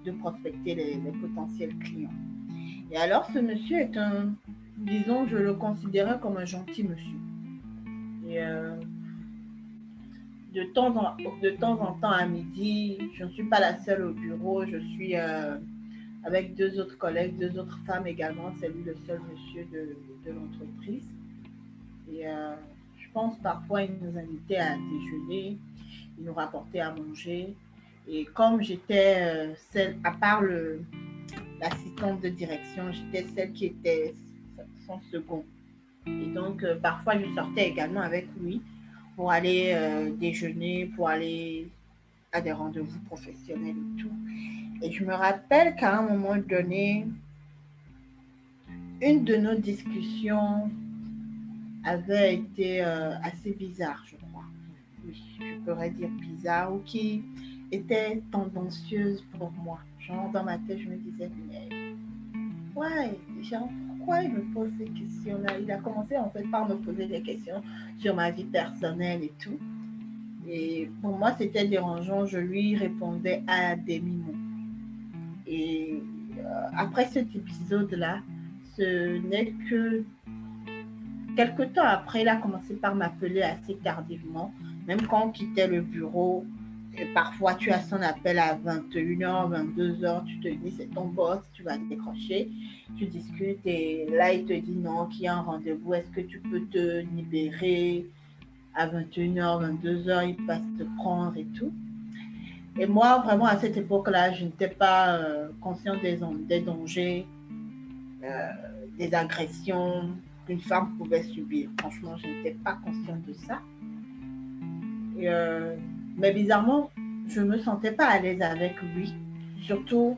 de prospecter les potentiels clients. Et alors, ce monsieur est disons, je le considérais comme un gentil monsieur. Et de temps en temps à midi, je ne suis pas la seule au bureau, je suis avec deux autres collègues, deux autres femmes également, c'est lui le seul monsieur de l'entreprise. Et je pense parfois il nous invitait à déjeuner, il nous rapportait à manger. Et comme j'étais celle, à part l'assistante de direction, j'étais celle qui était son second. Et donc parfois je sortais également avec lui pour aller déjeuner, pour aller à des rendez-vous professionnels et tout. Et je me rappelle qu'à un moment donné, une de nos discussions avait été assez bizarre, je crois. Oui, je pourrais dire bizarre, ou qui était tendancieuse pour moi. Genre, dans ma tête, je me disais, mais ouais, genre, pourquoi il me pose ces questions-là? Il a commencé en fait par me poser des questions sur ma vie personnelle et tout. Et pour moi, c'était dérangeant. Je lui répondais à demi-mot. Et après cet épisode-là, ce n'est que quelque temps après, il a commencé par m'appeler assez tardivement. Même quand on quittait le bureau, et parfois tu as son appel à 21h, 22h, tu te dis c'est ton boss, tu vas décrocher, tu discutes et là il te dit non, qu'il y a un rendez-vous, est-ce que tu peux te libérer à 21h, 22h, il passe te prendre et tout. Et moi, vraiment, à cette époque-là, je n'étais pas consciente des dangers, des agressions qu'une femme pouvait subir. Franchement, je n'étais pas consciente de ça. Et, mais bizarrement, je ne me sentais pas à l'aise avec lui. Surtout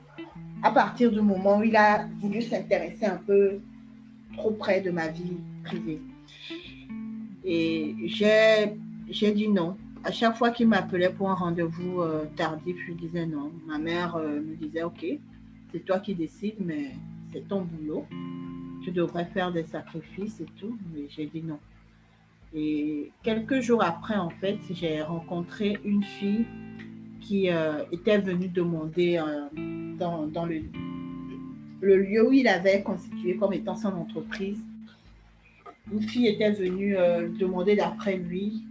à partir du moment où il a voulu s'intéresser un peu trop près de ma vie privée. Et j'ai dit non. À chaque fois qu'il m'appelait pour un rendez-vous tardif, je disais non. Ma mère me disait, ok, c'est toi qui décides, mais c'est ton boulot. Tu devrais faire des sacrifices et tout. Mais j'ai dit non. Et quelques jours après, en fait, j'ai rencontré une fille qui était venue demander dans le lieu où il avait constitué comme étant son entreprise. Une fille était venue demander d'après lui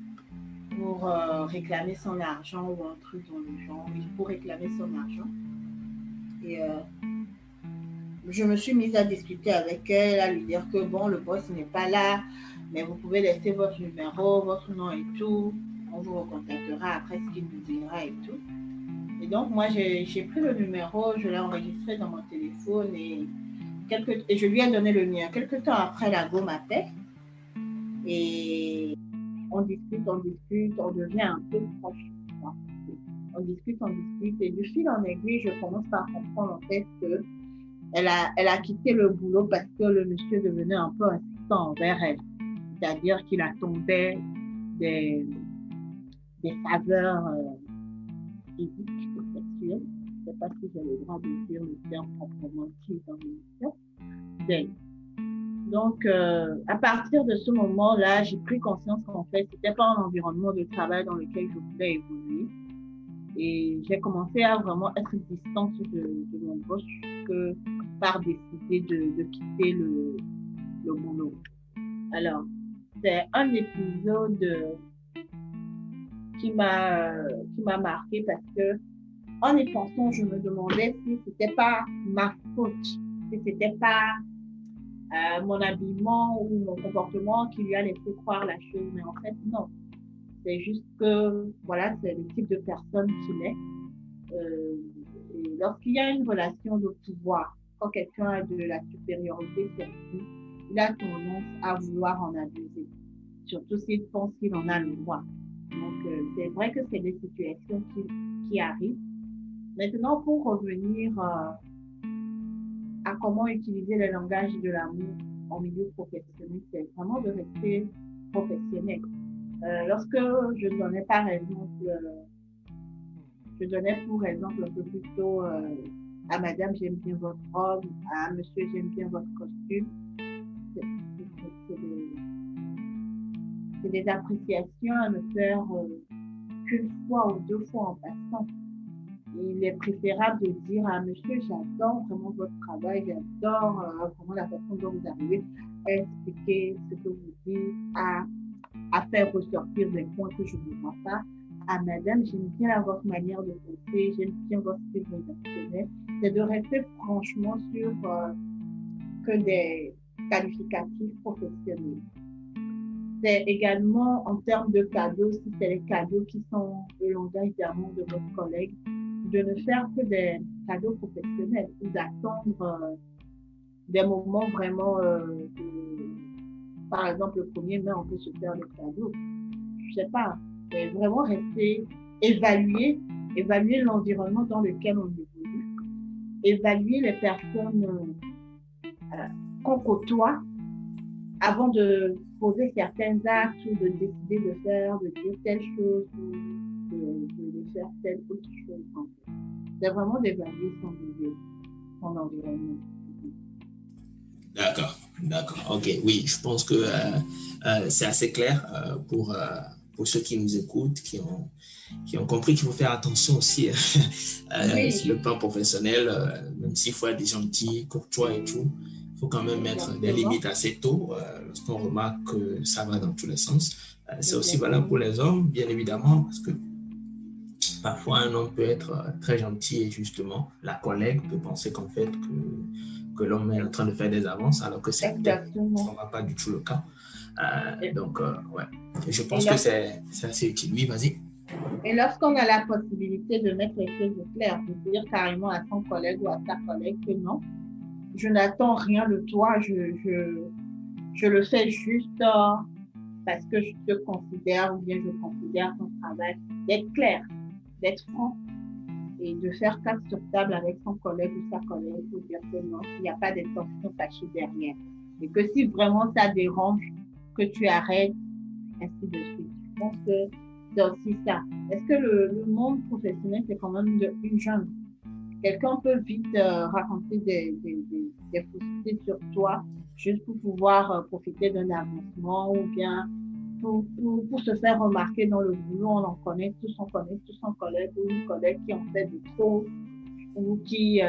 pour réclamer son argent ou un truc dans le genre, pour réclamer son argent. Et je me suis mise à discuter avec elle, à lui dire que bon, le boss n'est pas là, mais vous pouvez laisser votre numéro, votre nom et tout. On vous recontactera après ce qu'il nous dira et tout. Et donc, moi, j'ai pris le numéro, je l'ai enregistré dans mon téléphone et je lui ai donné le mien. Quelques temps après, la go m'appelle et on discute, on devient un peu proche. On discute et du fil en aiguille, je commence par comprendre en fait que elle a quitté le boulot parce que le monsieur devenait un peu insistant envers elle. C'est-à-dire qu'il attendait des faveurs physiques ou sexuelles. Je ne sais pas si j'ai le droit de dire le terme proprement dit dans l'émission. Donc, à partir de ce moment-là, j'ai pris conscience qu'en fait, ce n'était pas un environnement de travail dans lequel je voulais évoluer. Et j'ai commencé à vraiment être distante de mon boss que par décider de quitter le boulot. Alors, c'est un épisode qui m'a marqué parce que en y pensant, je me demandais si c'était pas ma faute, si c'était pas mon habillement ou mon comportement qui lui a laissé croire la chose. Mais en fait, non. C'est juste que, voilà, c'est le type de personne qu'il est. Et lorsqu'il y a une relation de pouvoir, quand quelqu'un a de la supériorité sur vous, il a tendance à vouloir en abuser, surtout s'il pense qu'il en a le droit. Donc, c'est vrai que c'est des situations qui arrivent. Maintenant, pour revenir à comment utiliser le langage de l'amour en milieu professionnel, c'est vraiment de rester professionnel. Lorsque je donnais par exemple, pour exemple un peu plus tôt à madame, j'aime bien votre robe, à monsieur, j'aime bien votre costume, c'est des appréciations à ne faire qu'une fois ou deux fois en passant. Il est préférable de dire à monsieur, j'adore vraiment votre travail, j'adore vraiment la façon dont vous arrivez à expliquer ce que vous dites, à faire ressortir des points que je ne vois pas. À madame, j'aime bien votre manière de penser, j'aime bien votre style rédactionnel. C'est de rester franchement sur que des qualificatifs professionnels. C'est également en termes de cadeaux, si c'est les cadeaux qui sont le langage d'amour de votre collègue, de ne faire que des cadeaux professionnels ou d'attendre des moments vraiment par exemple, le 1er mai, on peut se faire des cadeaux. Je sais pas, mais vraiment rester, évaluer l'environnement dans lequel on évolue, évaluer les personnes qu'on côtoie avant de poser certains actes ou de décider de dire telle chose ou de faire telle autre chose. C'est vraiment d'évaluer son environnement. D'accord. Ok, oui, je pense que c'est assez clair pour ceux qui nous écoutent, qui ont compris qu'il faut faire attention aussi sur le plan professionnel, même s'il faut être gentil, courtois et tout, il faut quand même mettre des limites assez tôt lorsqu'on remarque que ça va dans tous les sens. C'est aussi valable pour les hommes, bien évidemment, parce que parfois un homme peut être très gentil et justement, la collègue peut penser qu'en fait que l'homme est en train de faire des avances alors que ça ne va pas du tout le cas. Ouais. Je pense que c'est assez utile. Oui, vas-y. Et lorsqu'on a la possibilité de mettre les choses au clair, de dire carrément à son collègue ou à sa collègue que non, je n'attends rien de toi, je le fais juste parce que je te considère ou bien je considère ton travail, d'être clair, d'être franc et de faire carte sur table avec son collègue ou sa collègue pour dire que non, il n'y a pas d'intention cachée derrière. Et que si vraiment ça dérange, que tu arrêtes, ainsi de suite. Je pense que c'est aussi ça. Est-ce que le monde professionnel, c'est quand même une jungle? Quelqu'un peut vite raconter des faussetés sur toi juste pour pouvoir profiter d'un avancement ou bien pour se faire remarquer dans le boulot. On en connaît tous, on connaît tous un collègue ou une collègue qui en fait de trop ou qui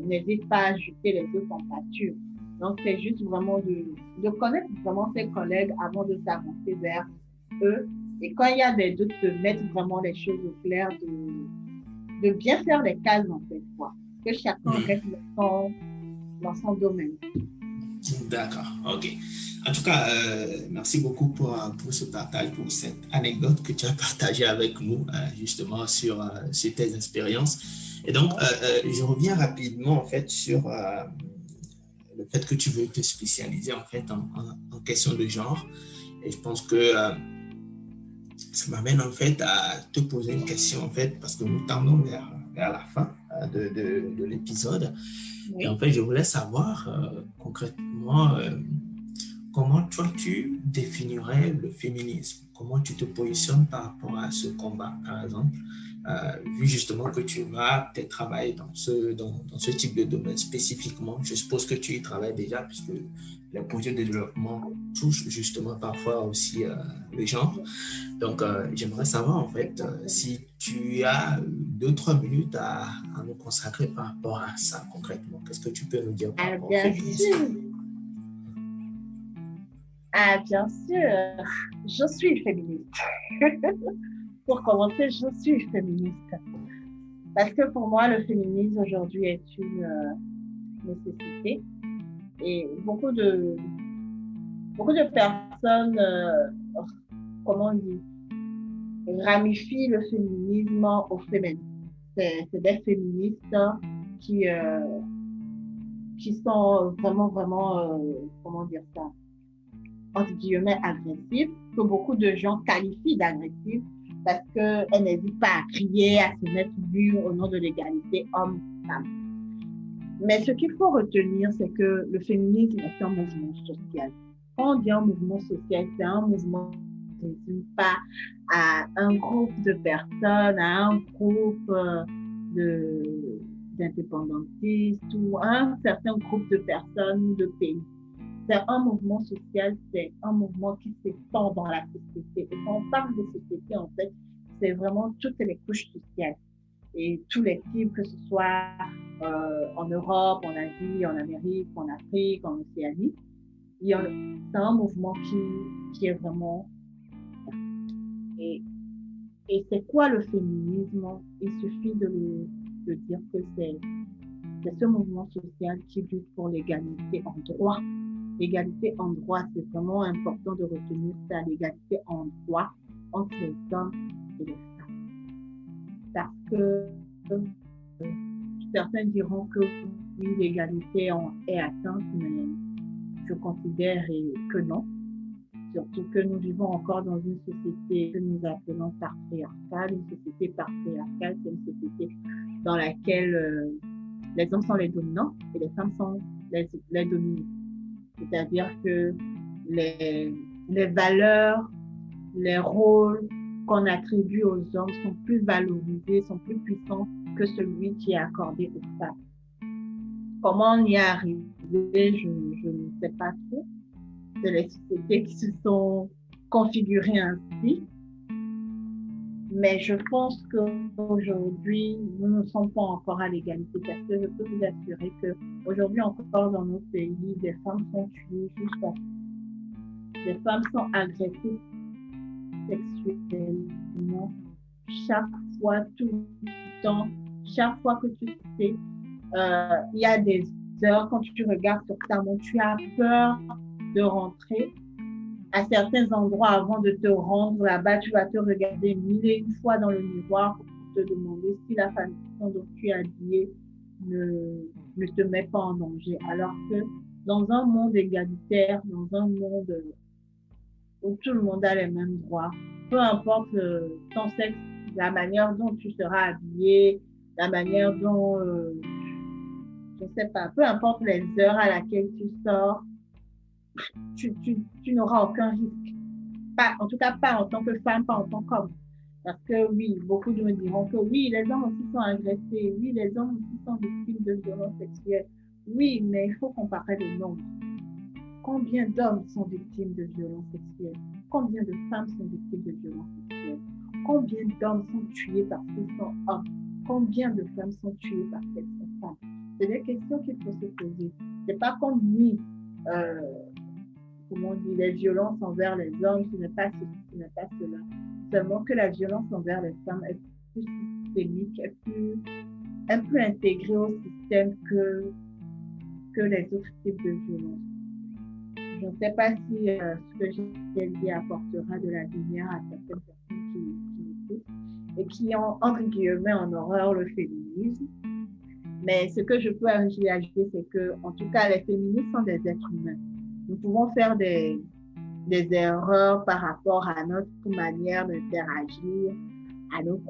n'hésite pas à jeter les autres en pâture. Donc, c'est juste vraiment de connaître vraiment ses collègues avant de s'avancer vers eux Et quand il y a des doutes, de mettre vraiment les choses au clair, de bien faire les cases, en fait, quoi. Que chacun reste dans son domaine. D'accord, ok. En tout cas, merci beaucoup pour ce partage, pour cette anecdote que tu as partagée avec nous, justement, sur tes expériences. Et donc, je reviens rapidement, en fait, sur le fait que tu veux te spécialiser, en fait, en question de genre. Et je pense que ça m'amène, en fait, à te poser une question, en fait, parce que nous tendons vers la fin de l'épisode. Oui. Et en fait, je voulais savoir concrètement comment toi tu définirais le féminisme, comment tu te positionnes par rapport à ce combat, par exemple, vu justement que tu vas peut-être travailler dans ce type de domaine spécifiquement. Je suppose que tu y travailles déjà puisque les projets de développement touchent justement parfois aussi le genre. Donc, j'aimerais savoir en fait si tu as 2-3 minutes à nous consacrer par rapport à ça concrètement. Qu'est-ce que tu peux nous dire par rapport au féminisme? Bien sûr, je suis féministe. Pour commencer, je suis féministe. Parce que pour moi, le féminisme aujourd'hui est une nécessité. Et beaucoup de personnes, comment on dit, ramifient le féminisme au féminin. C'est des féministes qui sont vraiment, comment dire ça, entre guillemets, agressives, que beaucoup de gens qualifient d'agressives parce qu'elles n'hésitent pas à crier, à se mettre nu au nom de l'égalité homme-femme. Mais ce qu'il faut retenir, c'est que le féminisme est un mouvement social. Quand on dit un mouvement social, c'est un mouvement qui ne résume pas à un groupe de personnes, à un groupe d'indépendantistes ou à un certain groupe de personnes ou de pays. C'est un mouvement social, c'est un mouvement qui s'étend dans la société. Et quand on parle de société, en fait, c'est vraiment toutes les couches sociales et tous les types, que ce soit en Europe, en Asie, en Amérique, en Afrique, en Océanie. C'est un mouvement qui est vraiment... Et c'est quoi le féminisme? Il suffit de dire que c'est ce mouvement social qui lutte pour l'égalité en droit. L'égalité en droit, c'est vraiment important de retenir ça, l'égalité en droit entre les hommes et les femmes. Parce que certains diront que oui, l'égalité est atteinte, mais je considère que non. Surtout que nous vivons encore dans une société que nous appelons patriarcale. Une société patriarcale, c'est une société dans laquelle les hommes sont les dominants et les femmes sont les dominées. C'est-à-dire que les valeurs, les rôles qu'on attribue aux hommes sont plus valorisés, sont plus puissants que celui qui est accordé aux femmes. Comment on y est arrivé, je ne sais pas trop. C'est les sociétés qui se sont configurées ainsi. Mais je pense qu'aujourd'hui, nous ne sommes pas encore à l'égalité parce que je peux vous assurer qu'aujourd'hui encore dans nos pays, des femmes sont tuées juste parce que des femmes sont agressées sexuellement chaque fois, tout le temps, chaque fois que tu sais, il y a des heures quand tu regardes sur ta montre, tu as peur de rentrer à certains endroits avant de te rendre là-bas, tu vas te regarder 1000 fois dans le miroir pour te demander si la façon dont tu es habillée ne te met pas en danger. Alors que dans un monde égalitaire, dans un monde où tout le monde a les mêmes droits, peu importe ton sexe, la manière dont tu seras habillée, la manière dont, je ne sais pas, peu importe les heures à laquelle tu sors, tu n'auras aucun risque. Pas, en tout cas, pas en tant que femme, pas en tant qu'homme. Parce que oui, beaucoup de me diront que oui, les hommes aussi sont agressés, oui, les hommes aussi sont victimes de violences sexuelles. Oui, mais il faut comparer les nombres. Combien d'hommes sont victimes de violences sexuelles? Combien de femmes sont victimes de violences sexuelles? Combien d'hommes sont tués parce qu'ils sont hommes? Combien de femmes sont tuées parce qu'elles sont femmes? C'est des questions qu'il faut se poser. C'est pas qu'on nie comment on dit, les violences envers les hommes, ce n'est pas ceci, ce n'est pas cela. seulement que la violence envers les femmes est plus systémique, est un peu intégrée au système que les autres types de violences. Je ne sais pas si ce que j'ai dit apportera de la lumière à certaines personnes qui m'écoutent et qui ont, entre guillemets, en horreur le féminisme. Mais ce que je peux ajouter, c'est que, en tout cas, les féministes sont des êtres humains. Nous pouvons faire des erreurs par rapport à notre manière d'interagir, à nos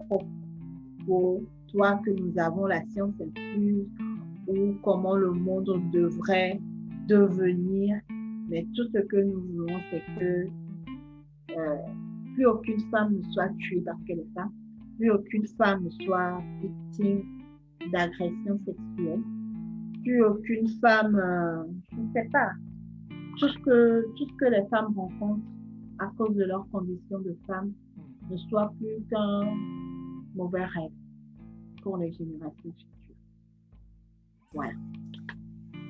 propos, soit que nous avons la science infuse ou comment le monde devrait devenir. Mais tout ce que nous voulons, c'est que plus aucune femme ne soit tuée parce qu'elle est femme, plus aucune femme ne soit victime d'agression sexuelle, plus aucune femme, je ne sais pas, tout ce que les femmes rencontrent à cause de leur condition de femme ne soit plus qu'un mauvais rêve pour les générations futures. Voilà.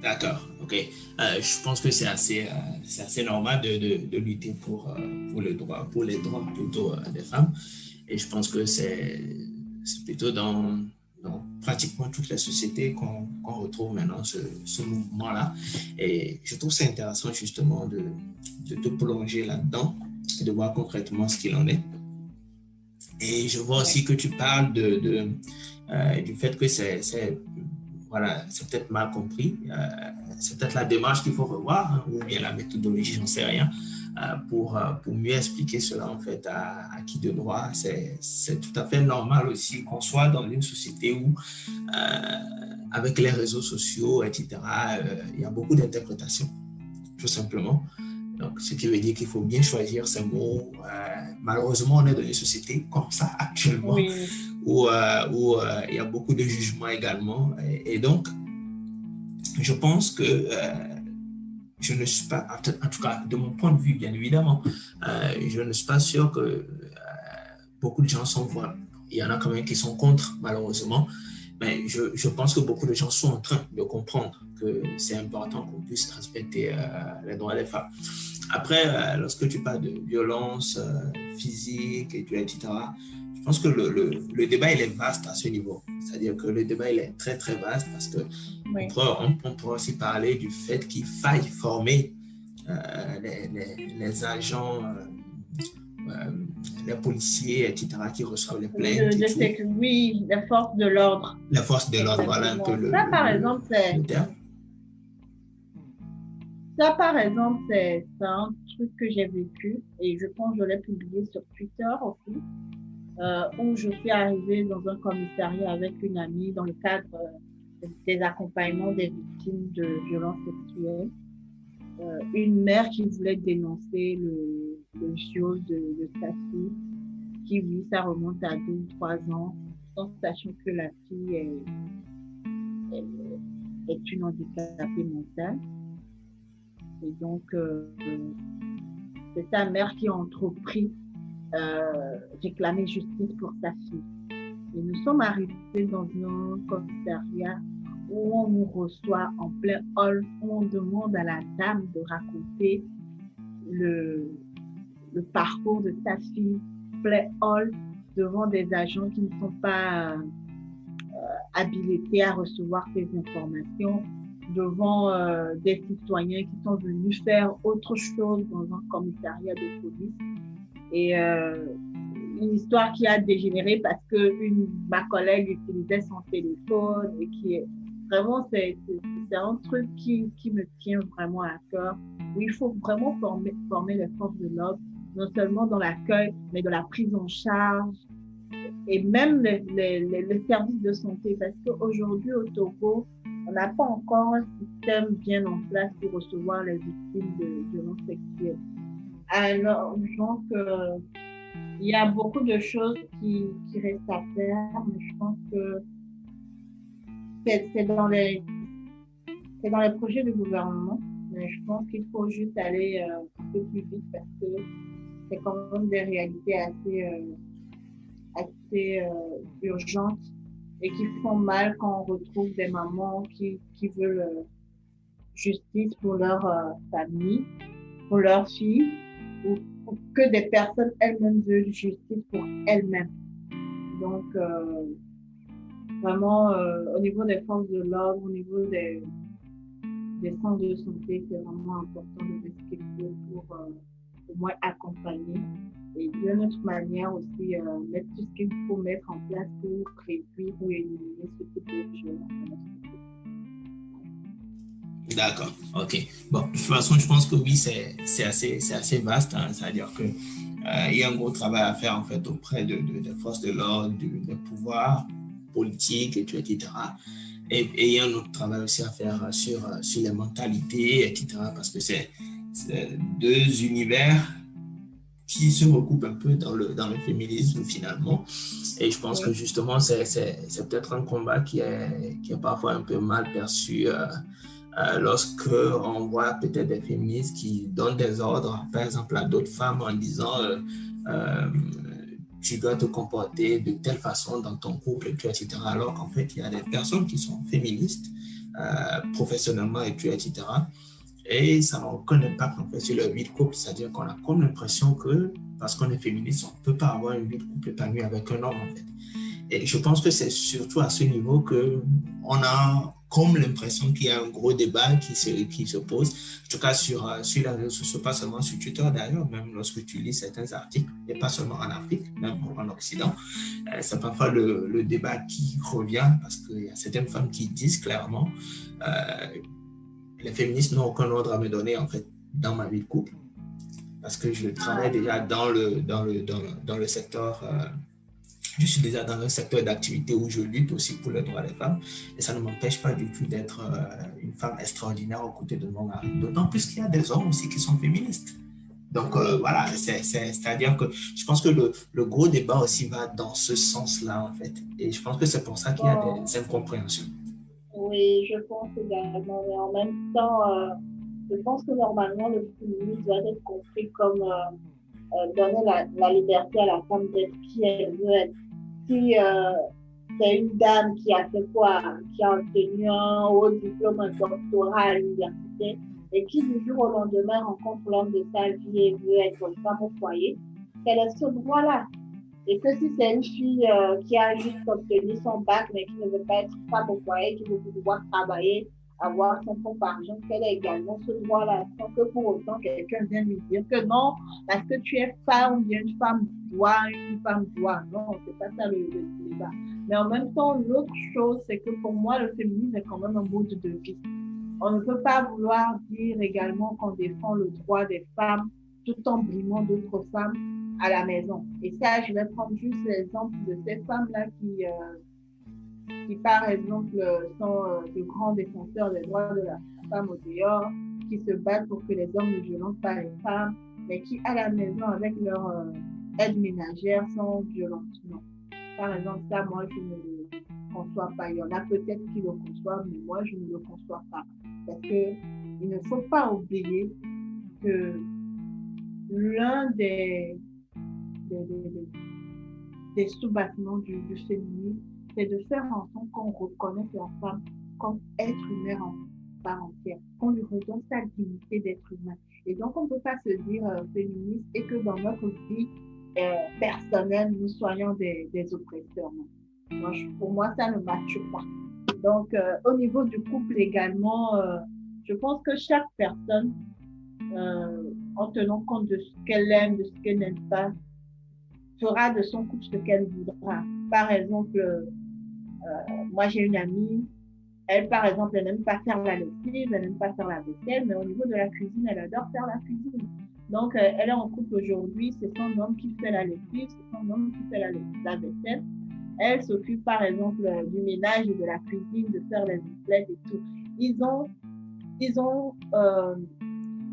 D'accord, ok. Je pense que c'est assez normal de lutter pour les droits plutôt des femmes. Et je pense que c'est plutôt dans pratiquement toutes les sociétés qu'on retrouve maintenant ce mouvement-là. Et je trouve ça intéressant justement de te plonger là-dedans et de voir concrètement ce qu'il en est. Et je vois aussi que tu parles du fait que c'est peut-être mal compris. C'est peut-être la démarche qu'il faut revoir, hein, ou bien la méthodologie, j'en sais rien, pour mieux expliquer cela en fait à qui de droit. C'est tout à fait normal aussi qu'on soit dans une société où, avec les réseaux sociaux, etc., il y a beaucoup d'interprétations, tout simplement. Donc, ce qui veut dire qu'il faut bien choisir ses mots. Malheureusement, on est dans une société comme ça actuellement, oui, où il y a beaucoup de jugements également. Et donc, je pense que je ne suis pas, en tout cas de mon point de vue, bien évidemment, je ne suis pas sûr que beaucoup de gens sont vraiment. Il y en a quand même qui sont contre, malheureusement. Mais je pense que beaucoup de gens sont en train de comprendre que c'est important qu'on puisse respecter les droits des femmes. Après, lorsque tu parles de violence physique, etc., je pense que le débat, il est vaste à ce niveau. C'est-à-dire que le débat, il est très, très vaste parce que oui. on pourra aussi parler du fait qu'il faille former les agents, les policiers, etc., qui reçoivent les plaintes. Oui, les forces de l'ordre. Les forces de l'ordre, voilà un peu ça, par exemple, le terme. Ça, par exemple, c'est un truc que j'ai vécu et je pense que je l'ai publié sur Twitter aussi, où je suis arrivée dans un commissariat avec une amie dans le cadre des accompagnements des victimes de violences sexuelles. Une mère qui voulait dénoncer le viol de sa fille, qui, oui, ça remonte à 2 ou 3 ans, en sachant que la fille est une handicapée mentale. Et donc, c'est sa mère qui a entrepris réclamer justice pour sa fille. Et nous sommes arrivés dans un commissariat où on nous reçoit en plein hall, où on demande à la dame de raconter le parcours de sa fille, plein hall, devant des agents qui ne sont pas habilités à recevoir ces informations, devant des citoyens qui sont venus faire autre chose dans un commissariat de police. Et une histoire qui a dégénéré parce que ma collègue utilisait son téléphone et qui est vraiment, c'est un truc qui me tient vraiment à cœur, où il faut vraiment former les forces de l'ordre, non seulement dans l'accueil, mais dans la prise en charge et même les services de santé, parce qu'aujourd'hui au Togo, on n'a pas encore un système bien en place pour recevoir les victimes de violences sexuelles. Alors, donc, il y a beaucoup de choses qui restent à faire, mais je pense que c'est dans les projets du gouvernement, mais je pense qu'il faut juste aller un peu plus vite parce que c'est quand même des réalités assez urgentes et qui font mal quand on retrouve des mamans qui veulent justice pour leur famille, pour leur fille ou que des personnes elles-mêmes veulent justice pour elles-mêmes. Donc, vraiment, au niveau des forces de l'ordre, au niveau des centres de santé, c'est vraiment important de respecter pour au moins accompagner. Et d'une autre manière aussi, mettre tout ce qu'il faut mettre en place pour réduire ou éliminer ce type de violence. D'accord, ok. Bon, de toute façon, je pense que oui, c'est assez vaste, hein. C'est-à-dire que il y a un gros travail à faire en fait auprès des forces de l'ordre, des pouvoirs politiques, etc. Et il y a un autre travail aussi à faire sur les mentalités, etc. Parce que c'est deux univers qui se recoupent un peu dans le féminisme finalement. Et je pense que justement, c'est peut-être un combat qui est parfois un peu mal perçu lorsque on voit peut-être des féministes qui donnent des ordres, par exemple, à d'autres femmes en disant tu dois te comporter de telle façon dans ton couple, etc. Alors qu'en fait, il y a des personnes qui sont féministes professionnellement, etc. Et ça n'a aucun impact en fait sur leur vie de couple. C'est-à-dire qu'on a comme l'impression que parce qu'on est féministe, on ne peut pas avoir une vie de couple épanouie avec un homme en fait. Et je pense que c'est surtout à ce niveau qu'on a comme l'impression qu'il y a un gros débat qui se pose, en tout cas sur les réseaux sociaux, pas seulement sur Twitter d'ailleurs, même lorsque tu lis certains articles, et pas seulement en Afrique, même en Occident, c'est parfois le débat qui revient parce qu'il y a certaines femmes qui disent clairement les féministes n'ont aucun ordre à me donner en fait dans ma vie de couple parce que je travaille déjà dans le secteur je suis déjà dans un secteur d'activité où je lutte aussi pour les droits des femmes et ça ne m'empêche pas du tout d'être une femme extraordinaire aux côtés de mon mari. D'autant plus qu'il y a des hommes aussi qui sont féministes. Donc voilà, c'est-à-dire que je pense que le gros débat aussi va dans ce sens-là en fait. Et je pense que c'est pour ça qu'il y a des incompréhensions. Oui, je pense également. Mais en même temps, je pense que normalement, le féminisme doit être compris comme donner la liberté à la femme d'être qui elle veut être. Si c'est une dame qui a fait quoi, qui a obtenu un haut diplôme, un doctorat à l'université, et qui du jour au lendemain rencontre l'homme de sa vie et veut être une femme au foyer, qu'elle a ce droit-là. Et que si c'est une fille qui a juste obtenu son bac, mais qui ne veut pas être femme au foyer, qui veut pouvoir travailler, avoir son propre argent, qu'elle a également ce droit-là, sans que pour autant quelqu'un vienne lui dire que non, parce que tu es femme, ou bien une femme doit. Non, c'est pas ça le débat. Mais en même temps, l'autre chose, c'est que pour moi, le féminisme est quand même un mode de vie. On ne peut pas vouloir dire également qu'on défend le droit des femmes tout en brimant d'autres femmes à la maison. Et ça, je vais prendre juste l'exemple de ces femmes-là qui par exemple, sont de grands défenseurs des droits de la femme au dehors, qui se battent pour que les hommes ne violentent pas les femmes, mais qui, à la maison, avec leur aide ménagère, sont violentes. Non. Par exemple, ça, moi, je ne le conçois pas. Il y en a peut-être qui le conçoivent, mais moi, je ne le conçois pas. Parce qu'il ne faut pas oublier que l'un des sous-bâtiments du féminisme, c'est de faire en sorte qu'on reconnaisse la femme comme être humain en part entière, qu'on lui redonne sa dignité d'être humain. Et donc, on ne peut pas se dire féministe et que dans notre vie personnelle, nous soyons des oppresseurs. Pour moi, ça ne matche pas. Donc, au niveau du couple également, je pense que chaque personne, en tenant compte de ce qu'elle aime, de ce qu'elle n'aime pas, fera de son couple ce qu'elle voudra. Par exemple, moi j'ai une amie, elle par exemple, elle n'aime pas faire la lessive, elle n'aime pas faire la vaisselle, mais au niveau de la cuisine, elle adore faire la cuisine. Donc, elle est en couple aujourd'hui, c'est son homme qui fait la lessive, c'est son homme qui fait la vaisselle. Elle s'occupe par exemple du ménage et de la cuisine, de faire les emplettes et tout. Ils ont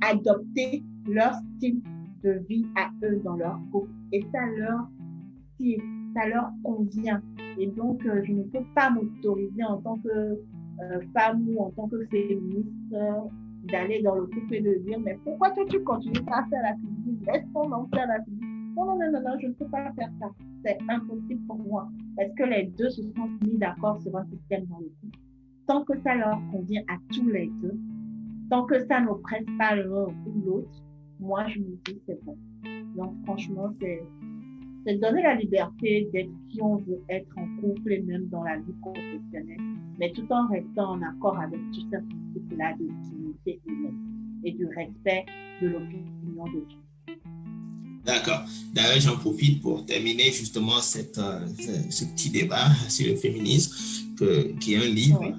adopté leur style de vie à eux dans leur couple et ça leur convient. Et donc, je ne peux pas m'autoriser en tant que femme ou en tant que féministe d'aller dans le couple et de dire mais pourquoi toi tu continues pas à faire la cuisine? Laisse ton homme faire la cuisine. Non, je ne peux pas faire ça. C'est impossible pour moi parce que les deux se sont mis d'accord sur un système dans le couple. Tant que ça leur convient à tous les deux, tant que ça n'oppresse pas l'un ou l'autre, moi je me dis c'est bon. Donc, franchement, c'est donner la liberté d'être qui on veut être en couple et même dans la vie professionnelle, mais tout en restant en accord avec tout ce principe-là de dignité humaine et du respect de l'opinion de tous. D'accord. D'ailleurs, j'en profite pour terminer justement ce petit débat sur le féminisme, qui est un livre, Oui.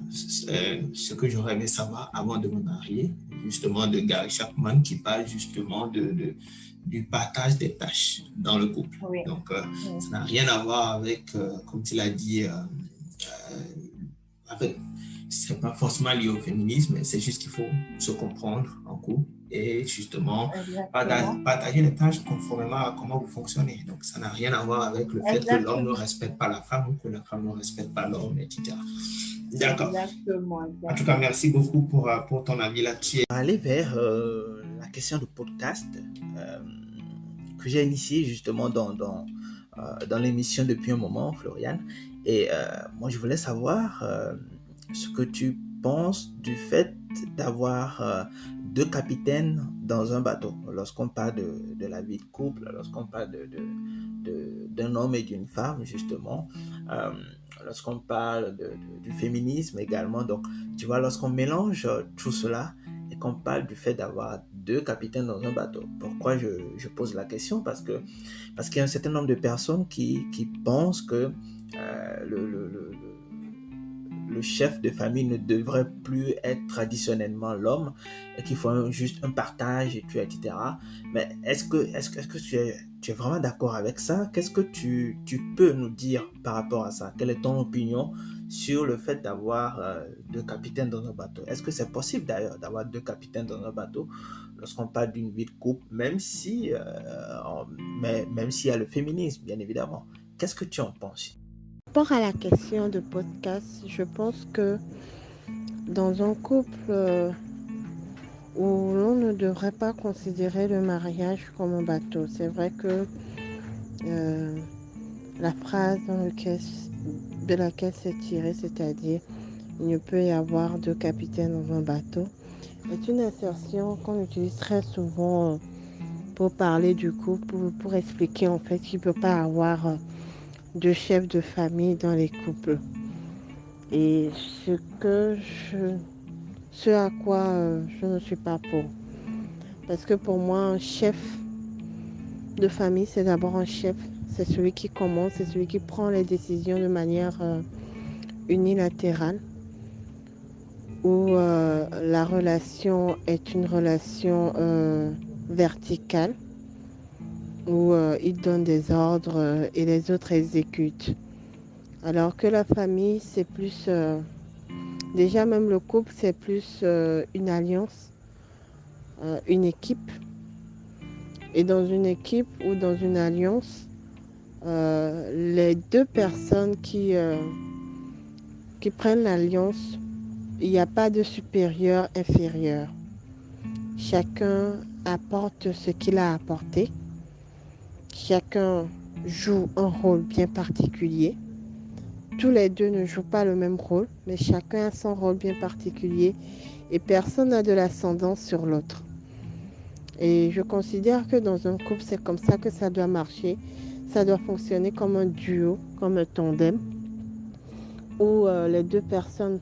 Ce que j'aurais aimé savoir avant de me marier, justement de Gary Chapman, qui parle justement du partage des tâches dans le couple. Oui. Donc, ça n'a rien à voir avec, comme tu l'as dit, avec, c'est pas forcément lié au féminisme, mais c'est juste qu'il faut se comprendre en couple et justement partager les tâches conformément à comment vous fonctionnez. Donc, ça n'a rien à voir avec le fait que l'homme ne respecte pas la femme ou que la femme ne respecte pas l'homme, etc. D'accord. Exactement. En tout cas, merci beaucoup pour ton avis là-dessus. Aller vers la question du podcast que j'ai initié justement dans l'émission depuis un moment, Florian. Et moi, je voulais savoir ce que tu penses du fait d'avoir deux capitaines dans un bateau. Lorsqu'on parle de la vie de couple, lorsqu'on parle d'un homme et d'une femme, justement, lorsqu'on parle du féminisme également. Donc, tu vois, lorsqu'on mélange tout cela et qu'on parle du fait d'avoir deux capitaines dans un bateau. Pourquoi je pose la question? Parce qu'il y a un certain nombre de personnes qui pensent que le chef de famille ne devrait plus être traditionnellement l'homme et qu'il faut juste un partage et tout, etc. Mais est-ce que tu es vraiment d'accord avec ça? Qu'est-ce que tu peux nous dire par rapport à ça? Quelle est ton opinion sur le fait d'avoir deux capitaines dans un bateau? Est-ce que c'est possible d'ailleurs d'avoir deux capitaines dans un bateau lorsqu'on parle d'une vie de couple, même s'il y a le féminisme, bien évidemment? Qu'est-ce que tu en penses? Par rapport à la question de podcast, je pense que dans un couple où l'on ne devrait pas considérer le mariage comme un bateau, c'est vrai que la phrase de laquelle c'est tiré, c'est-à-dire il ne peut y avoir deux capitaines dans un bateau, est une assertion qu'on utilise très souvent pour parler du couple, pour expliquer en fait qu'il ne peut pas avoir de chef de famille dans les couples. Et ce à quoi je ne suis pas pour. Parce que pour moi, un chef de famille, c'est d'abord un chef. C'est celui qui commence, c'est celui qui prend les décisions de manière unilatérale. Où la relation est une relation verticale. Où il donne des ordres et les autres exécutent. Alors que la famille, c'est plus... déjà, même le couple, c'est plus une alliance, une équipe. Et dans une équipe ou dans une alliance, les deux personnes qui prennent l'alliance, il n'y a pas de supérieur, inférieur. Chacun apporte ce qu'il a apporté. Chacun joue un rôle bien particulier. Tous les deux ne jouent pas le même rôle, mais chacun a son rôle bien particulier et personne n'a de l'ascendance sur l'autre. Et je considère que dans un couple, c'est comme ça que ça doit marcher. Ça doit fonctionner comme un duo, comme un tandem, où les deux personnes,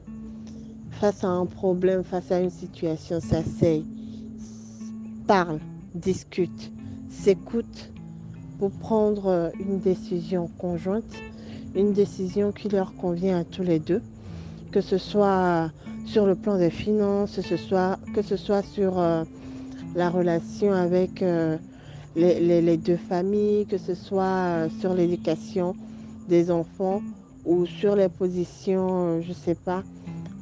face à un problème, face à une situation, s'asseyent, parlent, discutent, s'écoutent pour prendre une décision conjointe, une décision qui leur convient à tous les deux, que ce soit sur le plan des finances, que ce soit sur la relation avec les deux familles, que ce soit sur l'éducation des enfants ou sur les positions, je ne sais pas,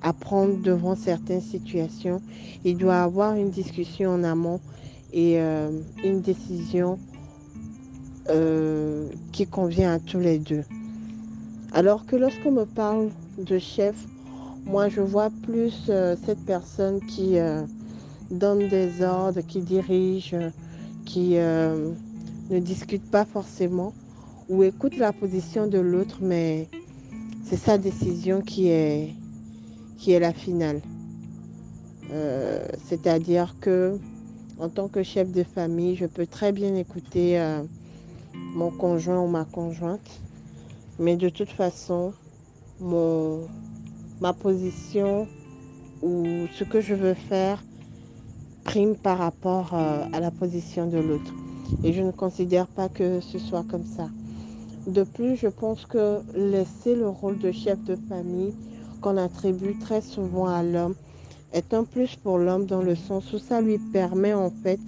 à prendre devant certaines situations. Il doit y avoir une discussion en amont et une décision qui convient à tous les deux. Alors que lorsqu'on me parle de chef, moi je vois plus cette personne qui donne des ordres, qui dirige, qui ne discute pas forcément ou écoute la position de l'autre, mais c'est sa décision qui est la finale. C'est-à-dire que En tant que chef de famille, je peux très bien écouter mon conjoint ou ma conjointe, mais de toute façon, ma position ou ce que je veux faire prime par rapport à la position de l'autre. Et je ne considère pas que ce soit comme ça. De plus, je pense que laisser le rôle de chef de famille qu'on attribue très souvent à l'homme est un plus pour l'homme dans le sens où ça lui permet en fait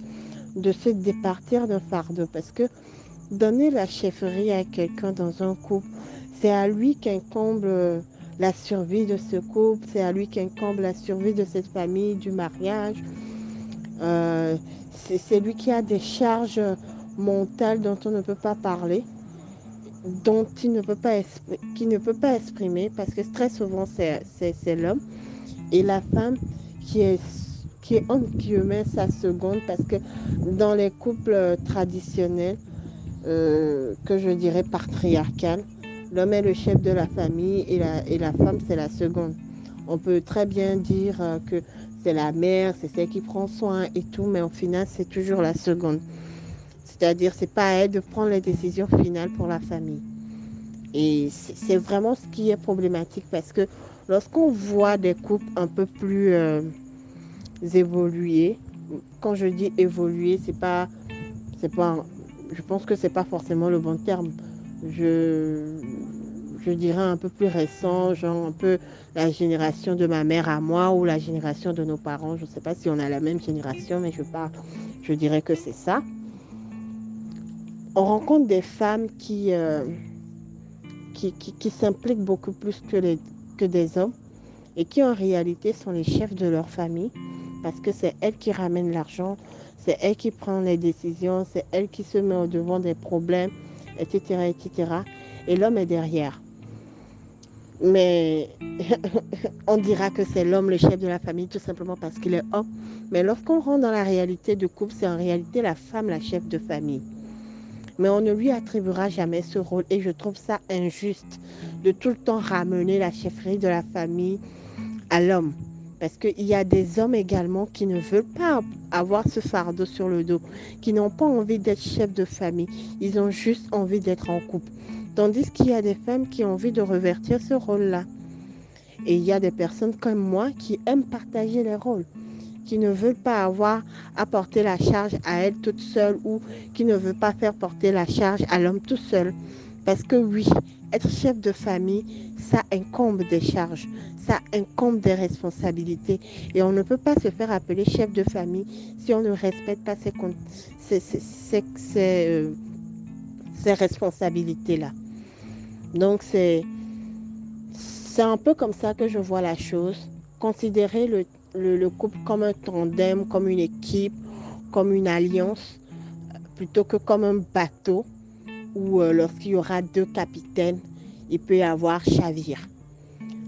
de se départir d'un fardeau. Parce que donner la chefferie à quelqu'un dans un couple, c'est à lui qu'incombe la survie de ce couple, c'est à lui qu'incombe la survie de cette famille, du mariage. Euh, c'est lui qui a des charges mentales dont on ne peut pas parler, dont il ne peut pas, qui ne peut pas exprimer, parce que très souvent c'est l'homme, et la femme qui est, qui est entre guillemets sa seconde, parce que dans les couples traditionnels, que je dirais patriarcal, l'homme est le chef de la famille et la femme c'est la seconde. On peut très bien dire que c'est la mère, c'est celle qui prend soin et tout, mais au final c'est toujours la seconde. C'est-à-dire c'est pas à elle de prendre les décisions finales pour la famille. Et c'est vraiment ce qui est problématique parce que lorsqu'on voit des couples un peu plus évolués, quand je dis évoluer, c'est pas, je pense que c'est pas forcément le bon terme. Je, je dirais un peu plus récent, genre un peu la génération de ma mère à moi ou la génération de nos parents. Je ne sais pas si on a la même génération, mais je dirais que c'est ça. On rencontre des femmes qui s'impliquent beaucoup plus que des hommes et qui en réalité sont les chefs de leur famille parce que c'est elles qui ramènent l'argent, c'est elles qui prennent les décisions, c'est elles qui se mettent au devant des problèmes, etc., etc. Et l'homme est derrière. Mais on dira que c'est l'homme le chef de la famille tout simplement parce qu'il est homme. Mais lorsqu'on rentre dans la réalité du couple, c'est en réalité la femme la chef de famille. Mais on ne lui attribuera jamais ce rôle et je trouve ça injuste de tout le temps ramener la chefferie de la famille à l'homme. Parce qu'il y a des hommes également qui ne veulent pas avoir ce fardeau sur le dos, qui n'ont pas envie d'être chef de famille, ils ont juste envie d'être en couple. Tandis qu'il y a des femmes qui ont envie de revertir ce rôle-là. Et il y a des personnes comme moi qui aiment partager les rôles, qui ne veulent pas avoir à porter la charge à elle toute seule ou qui ne veulent pas faire porter la charge à l'homme tout seul. Parce que oui, être chef de famille, ça incombe des charges, ça incombe des responsabilités. Et on ne peut pas se faire appeler chef de famille si on ne respecte pas ces responsabilités-là. Donc c'est un peu comme ça que je vois la chose. Considérer le couple comme un tandem, comme une équipe, comme une alliance, plutôt que comme un bateau où lorsqu'il y aura deux capitaines, il peut y avoir chavire.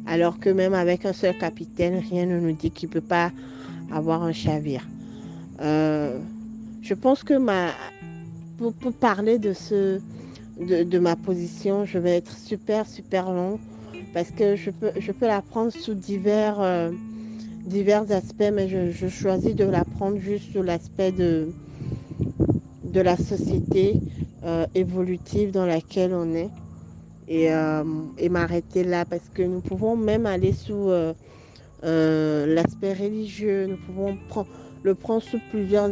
Alors que même avec un seul capitaine, rien ne nous dit qu'il ne peut pas avoir un chavire. Je pense que pour parler de ma position, je vais être super longue parce que je peux la prendre sous divers aspects, mais je choisis de la prendre juste sous l'aspect de la société évolutive dans laquelle on est et m'arrêter là parce que nous pouvons même aller sous l'aspect religieux, nous pouvons le prendre sous plusieurs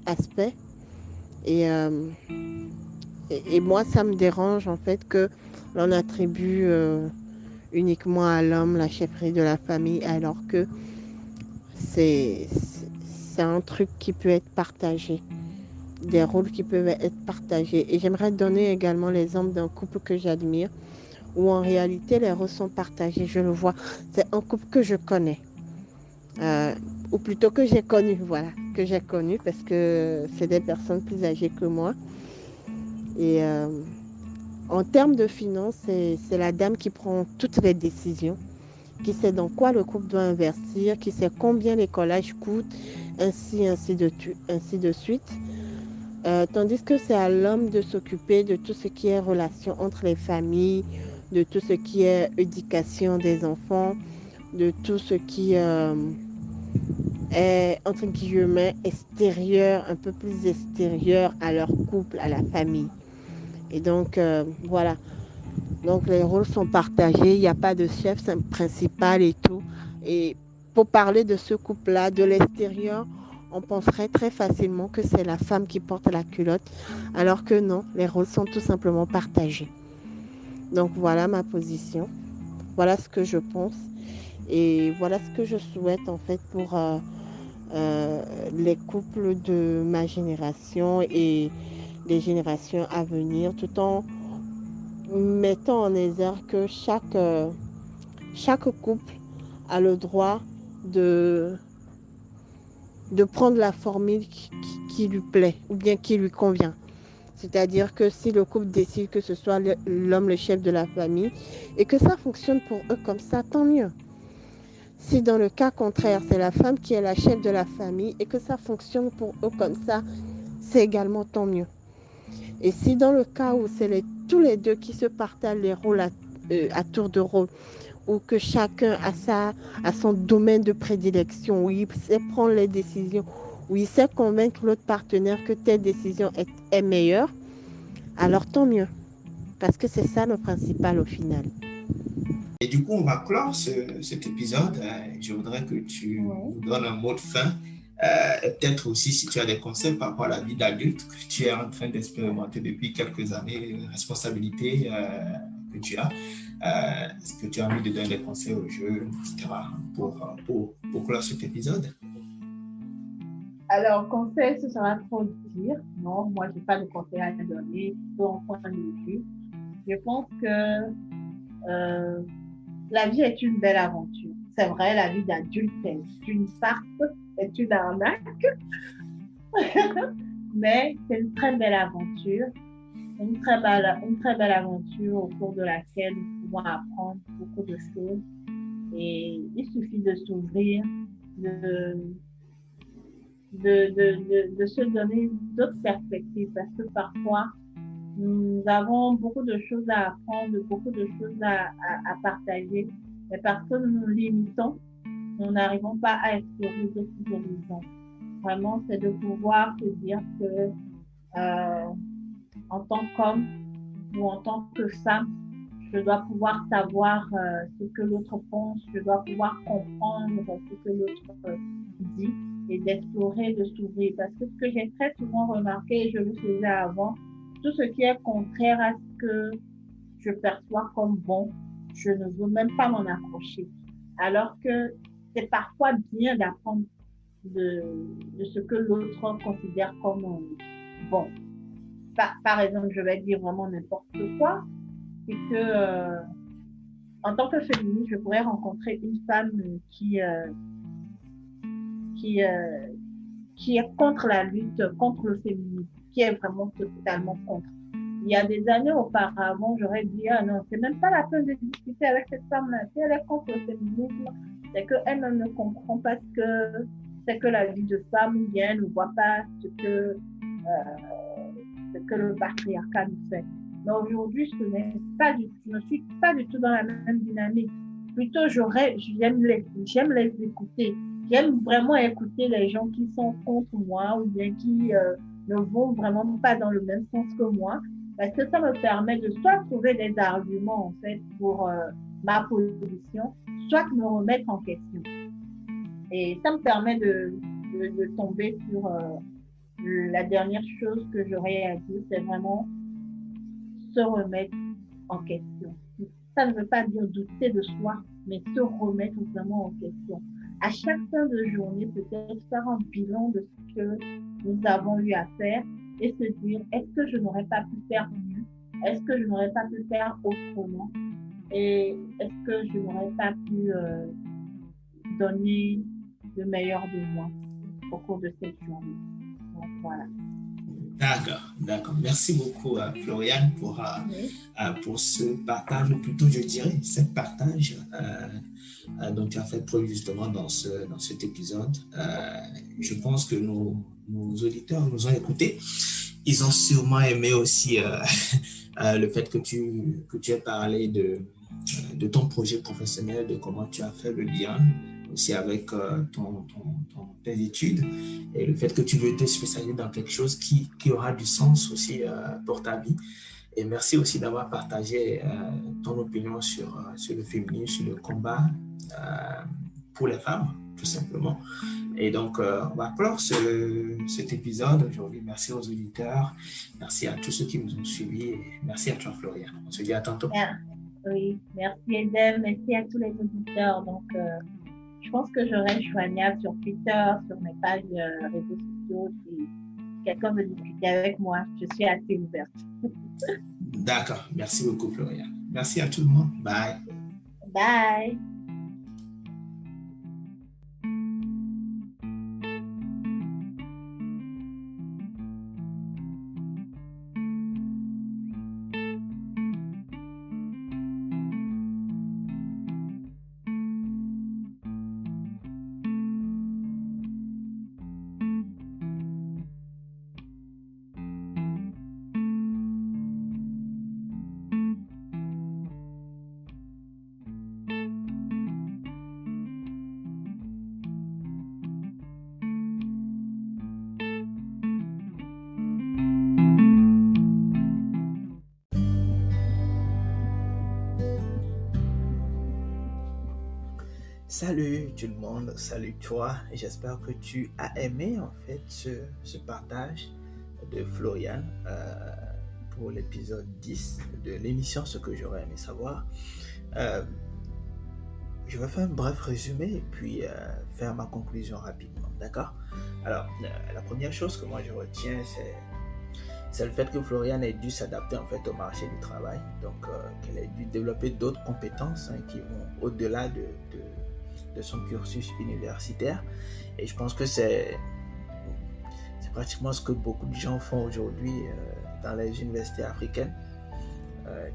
aspects et, euh, et moi ça me dérange en fait que l'on attribue uniquement à l'homme la chefferie de la famille alors que c'est un truc qui peut être partagé, des rôles qui peuvent être partagés. Et j'aimerais donner également l'exemple d'un couple que j'admire, où en réalité les rôles sont partagés. Je le vois, c'est un couple que je connais, ou plutôt que j'ai connu, voilà, que j'ai connu parce que c'est des personnes plus âgées que moi. Et en termes de finances, c'est la dame qui prend toutes les décisions, qui sait dans quoi le couple doit investir, qui sait combien les collages coûtent, ainsi de suite. Tandis que c'est à l'homme de s'occuper de tout ce qui est relation entre les familles, de tout ce qui est éducation des enfants, de tout ce qui est, entre guillemets, extérieur, un peu plus extérieur à leur couple, à la famille. Et donc, voilà. Donc, les rôles sont partagés. Il n'y a pas de chef principal et tout. Et pour parler de ce couple-là, de l'extérieur, on penserait très facilement que c'est la femme qui porte la culotte, alors que non, les rôles sont tout simplement partagés. Donc, voilà ma position. Voilà ce que je pense. Et voilà ce que je souhaite en fait pour euh, les couples de ma génération et les générations à venir, tout en mettant en exergue que chaque couple a le droit de, de prendre la formule qui lui plaît ou bien qui lui convient. C'est-à-dire que si le couple décide que ce soit l'homme le chef de la famille et que ça fonctionne pour eux comme ça, tant mieux. Si dans le cas contraire, c'est la femme qui est la chef de la famille et que ça fonctionne pour eux comme ça, c'est également tant mieux. Et si dans le cas où c'est tous les deux qui se partagent les rôles à tour de rôle, ou que chacun a son domaine de prédilection, où il sait prendre les décisions, où il sait convaincre l'autre partenaire que telle décision est meilleure, alors tant mieux. Parce que c'est ça le principal au final. Et du coup, on va clore cet épisode. Je voudrais que tu nous donnes un mot de fin. Et peut-être aussi si tu as des conseils par rapport à la vie d'adulte que tu es en train d'expérimenter depuis quelques années, responsabilités que tu as. Est-ce que tu as envie de donner des conseils aux jeunes, etc. pour clore cet épisode? Alors, conseil, ce sera trop dire. Non, moi, je n'ai pas de conseil à donner, plutôt en point de vue. Je pense que la vie est une belle aventure. C'est vrai, la vie d'adulte est une farce, est une arnaque, mais c'est une très belle aventure. Une très belle aventure au cours de laquelle nous pouvons apprendre beaucoup de choses. Et il suffit de s'ouvrir, de se donner d'autres perspectives parce que parfois, nous avons beaucoup de choses à apprendre, beaucoup de choses à partager, mais parce que nous nous limitons, nous n'arrivons pas à explorer d'autres horizons. Vraiment, c'est de pouvoir se dire que en tant qu'homme ou en tant que femme, je dois pouvoir savoir ce que l'autre pense, je dois pouvoir comprendre ce que l'autre dit et d'explorer, de s'ouvrir. Parce que ce que j'ai très souvent remarqué, et je le faisais avant, tout ce qui est contraire à ce que je perçois comme bon, je ne veux même pas m'en approcher. Alors que c'est parfois bien d'apprendre de ce que l'autre considère comme bon. Par exemple, je vais dire vraiment n'importe quoi, c'est que en tant que féministe, je pourrais rencontrer une femme qui est contre la lutte, contre le féminisme, qui est vraiment totalement contre. Il y a des années auparavant, j'aurais dit, ah non, c'est même pas la peine de discuter avec cette femme-là. Si elle est contre le féminisme, c'est qu'elle-même ne comprend pas ce que c'est que la vie de femme, ou bien elle ne voit pas ce que le patriarcat nous fait. Mais aujourd'hui, je ne suis pas du tout dans la même dynamique. Plutôt, j'aime les écouter. J'aime vraiment écouter les gens qui sont contre moi ou bien qui ne vont vraiment pas dans le même sens que moi. Parce que ça me permet de soit trouver des arguments en fait pour ma position, soit me remettre en question. Et ça me permet de tomber sur la dernière chose que j'aurais à dire, c'est vraiment se remettre en question. Ça ne veut pas dire douter de soi, mais se remettre vraiment en question. À chaque fin de journée, peut-être faire un bilan de ce que nous avons eu à faire et se dire, est-ce que je n'aurais pas pu faire mieux? Est-ce que je n'aurais pas pu faire autrement? Et est-ce que je n'aurais pas pu donner le meilleur de moi au cours de cette journée? Donc, voilà. D'accord. Merci beaucoup, Floriane, pour ce partage, ou plutôt, je dirais, cette partage dont tu as fait preuve justement dans cet épisode. Je pense que nos auditeurs nous ont écoutés. Ils ont sûrement aimé aussi le fait que tu aies parlé de ton projet professionnel, de comment tu as fait le lien aussi avec tes études et le fait que tu veux te spécialiser dans quelque chose qui aura du sens aussi pour ta vie. Et merci aussi d'avoir partagé ton opinion sur le féminisme, sur le combat pour les femmes, tout simplement. Et donc, on va clore cet épisode aujourd'hui. Merci aux auditeurs, merci à tous ceux qui nous ont suivis et merci à toi, Florian. On se dit à tantôt. Oui, merci Edem, merci à tous les auditeurs. Donc, je pense que je reste joignable sur Twitter, sur mes pages réseaux sociaux. Si quelqu'un veut discuter avec moi, je suis assez ouverte. D'accord, merci beaucoup, Florian. Merci à tout le monde. Bye. Bye. Salut tout le monde, salut toi, j'espère que tu as aimé en fait ce partage de Florian pour l'épisode 10 de l'émission Ce que j'aurais aimé savoir. Je vais faire un bref résumé et puis faire ma conclusion rapidement, d'accord? Alors, la première chose que moi je retiens, c'est le fait que Florian ait dû s'adapter en fait au marché du travail, donc qu'elle ait dû développer d'autres compétences qui vont au-delà de son cursus universitaire. Et je pense que c'est pratiquement ce que beaucoup de gens font aujourd'hui dans les universités africaines.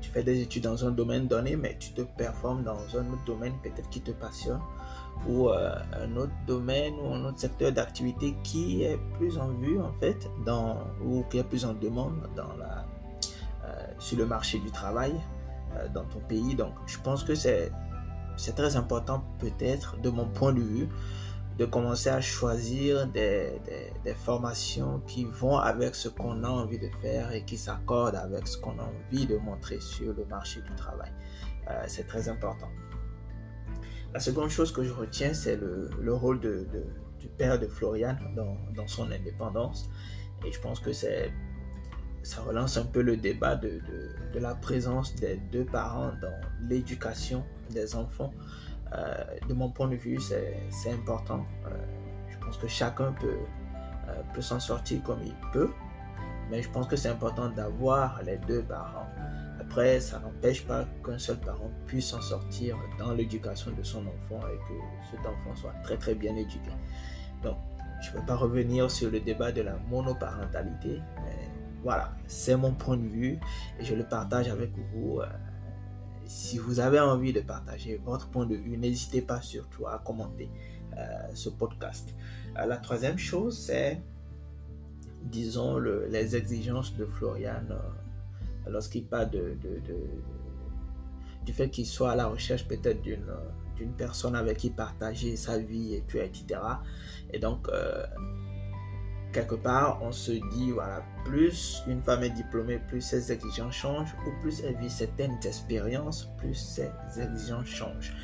Tu fais des études dans un domaine donné, mais tu te performes dans un autre domaine peut-être qui te passionne, ou un autre domaine ou un autre secteur d'activité qui est plus en vue en fait, ou qui est plus en demande sur le marché du travail dans ton pays. Donc je pense que c'est très important peut-être, de mon point de vue, de commencer à choisir des formations qui vont avec ce qu'on a envie de faire et qui s'accordent avec ce qu'on a envie de montrer sur le marché du travail. C'est très important. La seconde chose que je retiens, c'est le rôle du père de Florian dans son indépendance. Et je pense que ça relance un peu le débat de la présence des deux parents dans l'éducation des enfants. De mon point de vue, c'est important. Je pense que chacun peut s'en sortir comme il peut, mais je pense que c'est important d'avoir les deux parents. Après, ça n'empêche pas qu'un seul parent puisse s'en sortir dans l'éducation de son enfant et que cet enfant soit très très bien éduqué. Donc, je ne vais pas revenir sur le débat de la monoparentalité, mais voilà, c'est mon point de vue et je le partage avec vous. Si vous avez envie de partager votre point de vue, n'hésitez pas surtout à commenter ce podcast. La troisième chose, c'est, disons, les exigences de Florian lorsqu'il parle du fait qu'il soit à la recherche peut-être d'une personne avec qui partager sa vie, et puis, etc. Et donc, quelque part, on se dit, voilà, plus une femme est diplômée, plus ses exigences changent, ou plus elle vit certaines expériences, plus ses exigences changent.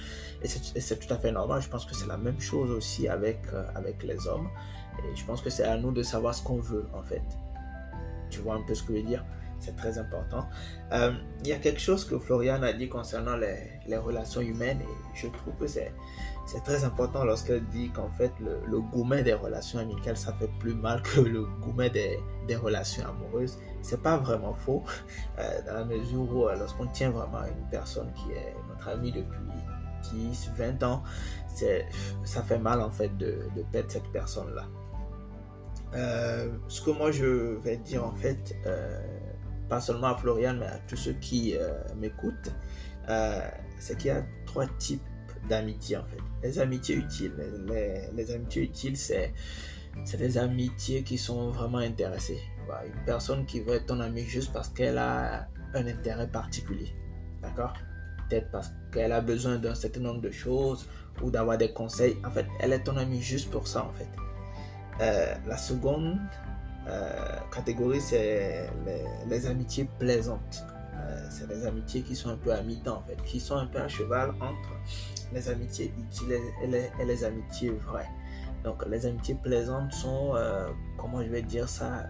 Et c'est tout à fait normal. Je pense que c'est la même chose aussi avec les hommes. Et je pense que c'est à nous de savoir ce qu'on veut, en fait. Tu vois un peu ce que je veux dire? C'est très important. Il y a quelque chose que Florian a dit concernant les relations humaines, et je trouve que c'est très important lorsqu'elle dit qu'en fait le gourmet des relations amicales, ça fait plus mal que le gourmet des relations amoureuses. C'est pas vraiment faux, dans la mesure où lorsqu'on tient vraiment à une personne qui est notre amie depuis 10, 20 ans, ça fait mal en fait de perdre cette personne-là. Ce que moi je vais dire en fait, pas seulement à Florian, mais à tous ceux qui m'écoutent, c'est qu'il y a 3 types d'amitié en fait. Les amitiés utiles. Les amitiés utiles, c'est des amitiés qui sont vraiment intéressées. Voilà, une personne qui veut être ton ami juste parce qu'elle a un intérêt particulier. D'accord? peut-être parce qu'elle a besoin d'un certain nombre de choses ou d'avoir des conseils. En fait, elle est ton amie juste pour ça, en fait. La seconde catégorie, c'est les amitiés plaisantes. C'est les amitiés qui sont un peu à mi-temps, en fait, qui sont un peu à cheval entre les amitiés utiles et les amitiés vraies. Donc, les amitiés plaisantes sont, comment je vais dire ça,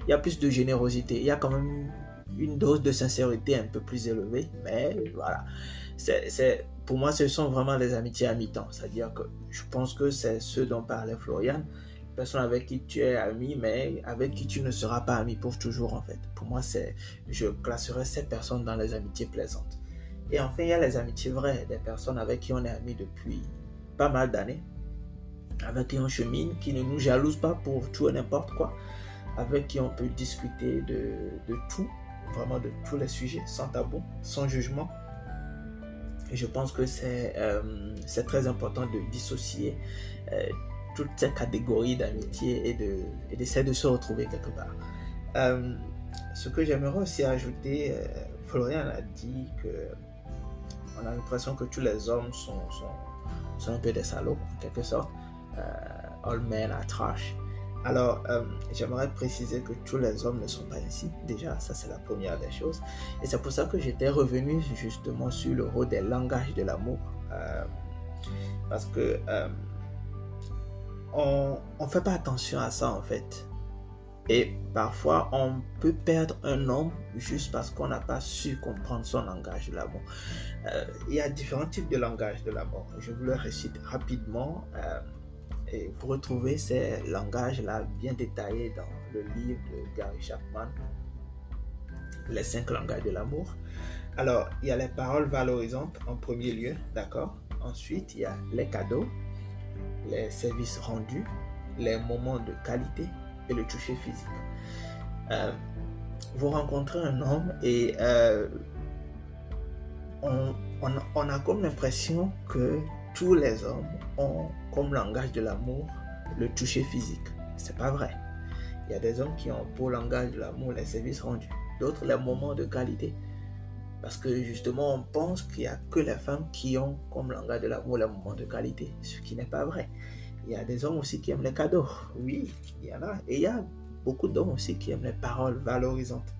il y a plus de générosité, il y a quand même une dose de sincérité un peu plus élevée, mais voilà. Pour moi, ce sont vraiment les amitiés à mi-temps, c'est-à-dire que je pense que c'est ce dont parlait Florian, personne avec qui tu es ami, mais avec qui tu ne seras pas ami pour toujours, en fait. Pour moi, je classerais ces personnes dans les amitiés plaisantes. Et enfin, il y a les amitiés vraies, des personnes avec qui on est amis depuis pas mal d'années, avec qui on chemine, qui ne nous jalousent pas pour tout et n'importe quoi, avec qui on peut discuter de tout, vraiment de tous les sujets, sans tabou, sans jugement. Et je pense que c'est très important de dissocier toutes ces catégories d'amitié et d'essayer de se retrouver quelque part. Ce que j'aimerais aussi ajouter, Florian a dit qu'on a l'impression que tous les hommes sont un peu des salauds, en quelque sorte. All men are trash. Alors, j'aimerais préciser que tous les hommes ne sont pas ainsi. Déjà, ça c'est la première des choses. Et c'est pour ça que j'étais revenu justement sur le rôle des langages de l'amour. Parce que on ne fait pas attention à ça, en fait. Et parfois, on peut perdre un homme juste parce qu'on n'a pas su comprendre son langage de l'amour. Il y a différents types de langage de l'amour. Je vous le récite rapidement. Et vous retrouvez ces langages-là bien détaillés dans le livre de Gary Chapman, Les 5 langages de l'amour. Alors, il y a les paroles valorisantes en premier lieu, d'accord? Ensuite, il y a les cadeaux, les services rendus, les moments de qualité et le toucher physique. Vous rencontrez un homme et on a comme l'impression que tous les hommes ont comme langage de l'amour le toucher physique. C'est pas vrai. Il y a des hommes qui ont pour langage de l'amour les services rendus, d'autres les moments de qualité. Parce que justement, on pense qu'il n'y a que les femmes qui ont comme langage de l'amour les moments de qualité, ce qui n'est pas vrai. Il y a des hommes aussi qui aiment les cadeaux. Oui, il y en a. Et il y a beaucoup d'hommes aussi qui aiment les paroles valorisantes.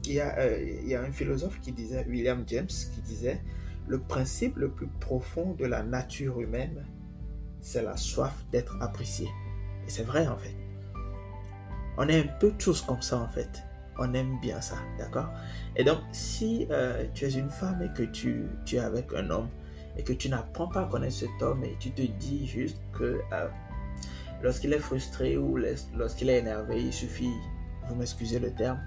Il y a un philosophe qui disait, William James, qui disait: le principe le plus profond de la nature humaine, c'est la soif d'être apprécié. Et c'est vrai, en fait. On est un peu tous comme ça, en fait. On aime bien ça, d'accord? Et donc, si tu es une femme et que tu es avec un homme et que tu n'apprends pas à connaître cet homme et tu te dis juste que lorsqu'il est frustré ou lorsqu'il est énervé, il suffit, vous m'excusez le terme,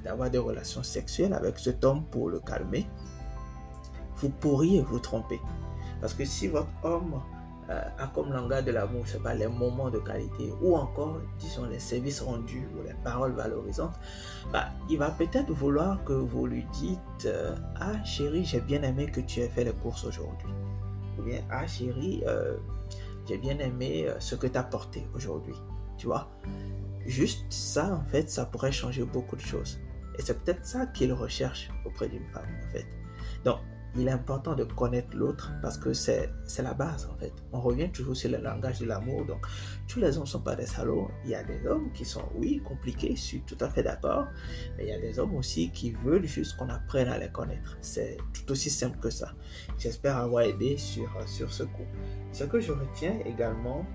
d'avoir des relations sexuelles avec cet homme pour le calmer, vous pourriez vous tromper. Parce que si votre homme a comme langage de l'amour, je sais pas, les moments de qualité ou encore, disons, les services rendus ou les paroles valorisantes, il va peut-être vouloir que vous lui dites ah chérie, j'ai bien aimé que tu aies fait les courses aujourd'hui. Ou bien ah chérie, j'ai bien aimé ce que tu as porté aujourd'hui. Tu vois, juste ça, en fait, ça pourrait changer beaucoup de choses. Et c'est peut-être ça qu'il recherche auprès d'une femme, en fait. Donc, il est important de connaître l'autre parce que c'est la base, en fait. On revient toujours sur le langage de l'amour. Donc, tous les hommes ne sont pas des salauds. Il y a des hommes qui sont, oui, compliqués, je suis tout à fait d'accord. Mais il y a des hommes aussi qui veulent juste qu'on apprenne à les connaître. C'est tout aussi simple que ça. J'espère avoir aidé sur ce coup. Ce que je retiens également,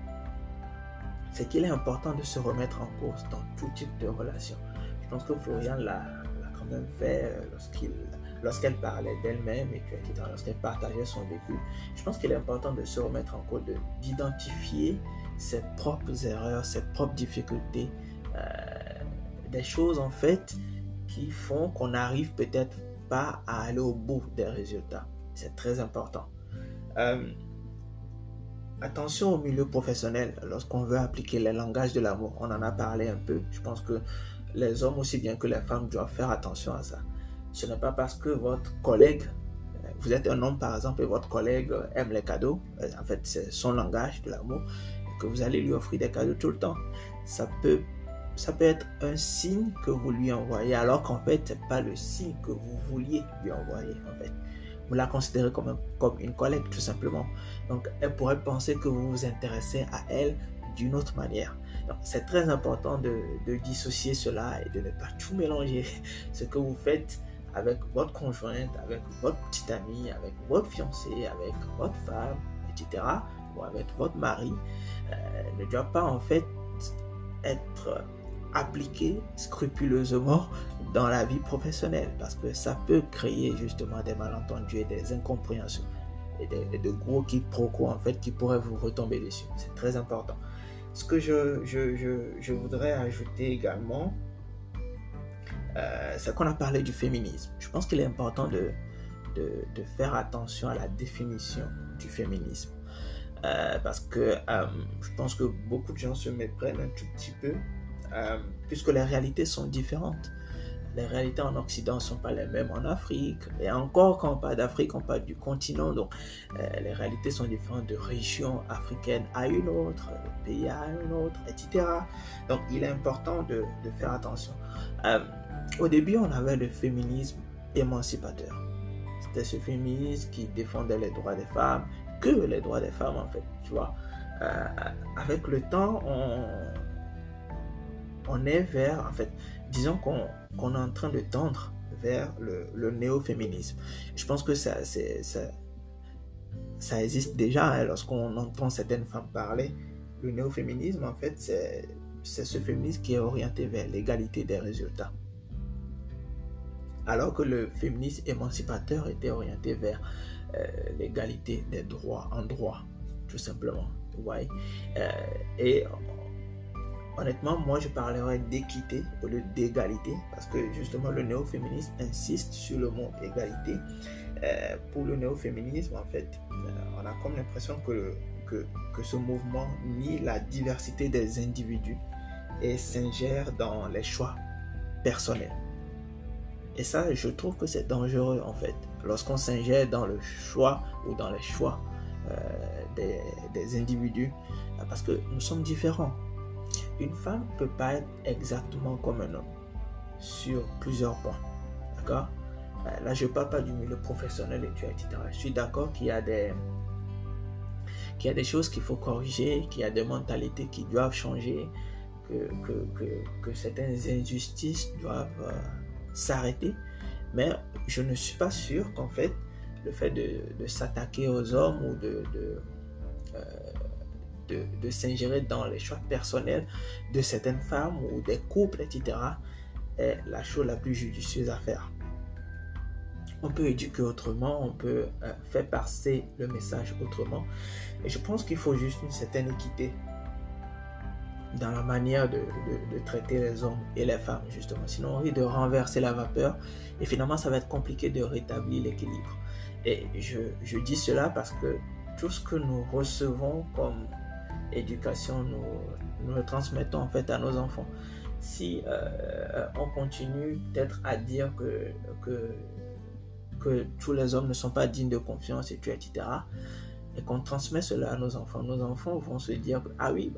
c'est qu'il est important de se remettre en cause dans tout type de relation. Je pense que Florian l'a quand même fait lorsqu'elle parlait d'elle-même et lorsqu'elle partageait son vécu. Je pense qu'il est important de se remettre en cause, d'identifier ses propres erreurs, ses propres difficultés, des choses en fait qui font qu'on n'arrive peut-être pas à aller au bout des résultats. C'est très important. Attention au milieu professionnel lorsqu'on veut appliquer les langages de l'amour. On en a parlé un peu. Je pense que les hommes aussi bien que les femmes doivent faire attention à ça. Ce n'est pas parce que votre collègue, vous êtes un homme par exemple et votre collègue aime les cadeaux, en fait c'est son langage de l'amour, que vous allez lui offrir des cadeaux tout le temps. Ça peut ça peut être un signe que vous lui envoyez, alors qu'en fait, ce n'est pas le signe que vous vouliez lui envoyer, en fait. Vous la considérez comme une collègue, tout simplement. Donc, elle pourrait penser que vous vous intéressez à elle d'une autre manière. Donc, c'est très important de dissocier cela et de ne pas tout mélanger. Ce que vous faites avec votre conjointe, avec votre petite amie, avec votre fiancé, avec votre femme, etc., ou avec votre mari, ne doit pas en fait être appliqué scrupuleusement dans la vie professionnelle, parce que ça peut créer justement des malentendus et des incompréhensions et de gros quiproquos en fait qui pourraient vous retomber dessus. C'est très important. Ce que je voudrais ajouter également, c'est qu'on a parlé du féminisme. Je pense qu'il est important de faire attention à la définition du féminisme. Parce que je pense que beaucoup de gens se méprennent un tout petit peu, puisque les réalités sont différentes. Les réalités en Occident ne sont pas les mêmes en Afrique. Et encore, quand on parle d'Afrique, on parle du continent. Donc, les réalités sont différentes de région africaine à une autre, de pays à une autre, etc. Donc, il est important de faire attention. Au début, on avait le féminisme émancipateur. C'était ce féminisme qui défendait les droits des femmes, que les droits des femmes, en fait. Tu vois, avec le temps, on est vers, en fait, disons qu'on est en train de tendre vers le néo-féminisme. Je pense que ça existe déjà, hein, lorsqu'on entend certaines femmes parler. Le néo-féminisme, en fait, c'est ce féminisme qui est orienté vers l'égalité des résultats. Alors que le féminisme émancipateur était orienté vers l'égalité des droits en droit, tout simplement. Ouais. Et honnêtement, moi je parlerais d'équité au lieu d'égalité, parce que justement le néo-féminisme insiste sur le mot égalité. Pour le néo-féminisme, en fait, on a comme l'impression que ce mouvement nie la diversité des individus et s'ingère dans les choix personnels. Et ça, je trouve que c'est dangereux, en fait, lorsqu'on s'ingère dans le choix ou dans les choix des individus, parce que nous sommes différents. Une femme ne peut pas être exactement comme un homme sur plusieurs points, d'accord? Là, je ne parle pas du milieu professionnel, etc. Je suis d'accord qu'il y a des choses qu'il faut corriger, qu'il y a des mentalités qui doivent changer, que certaines injustices doivent s'arrêter. Mais je ne suis pas sûr qu'en fait, le fait de s'attaquer aux hommes ou de s'ingérer dans les choix personnels de certaines femmes ou des couples, etc., est la chose la plus judicieuse à faire. On peut éduquer autrement, on peut faire passer le message autrement. Et je pense qu'il faut juste une certaine équité dans la manière de traiter les hommes et les femmes, justement. Sinon, on risque de renverser la vapeur et finalement, ça va être compliqué de rétablir l'équilibre. Et je dis cela parce que tout ce que nous recevons comme éducation, nous le transmettons en fait à nos enfants. Si on continue peut-être à dire que tous les hommes ne sont pas dignes de confiance, etc., et qu'on transmet cela à nos enfants vont se dire que, ah oui,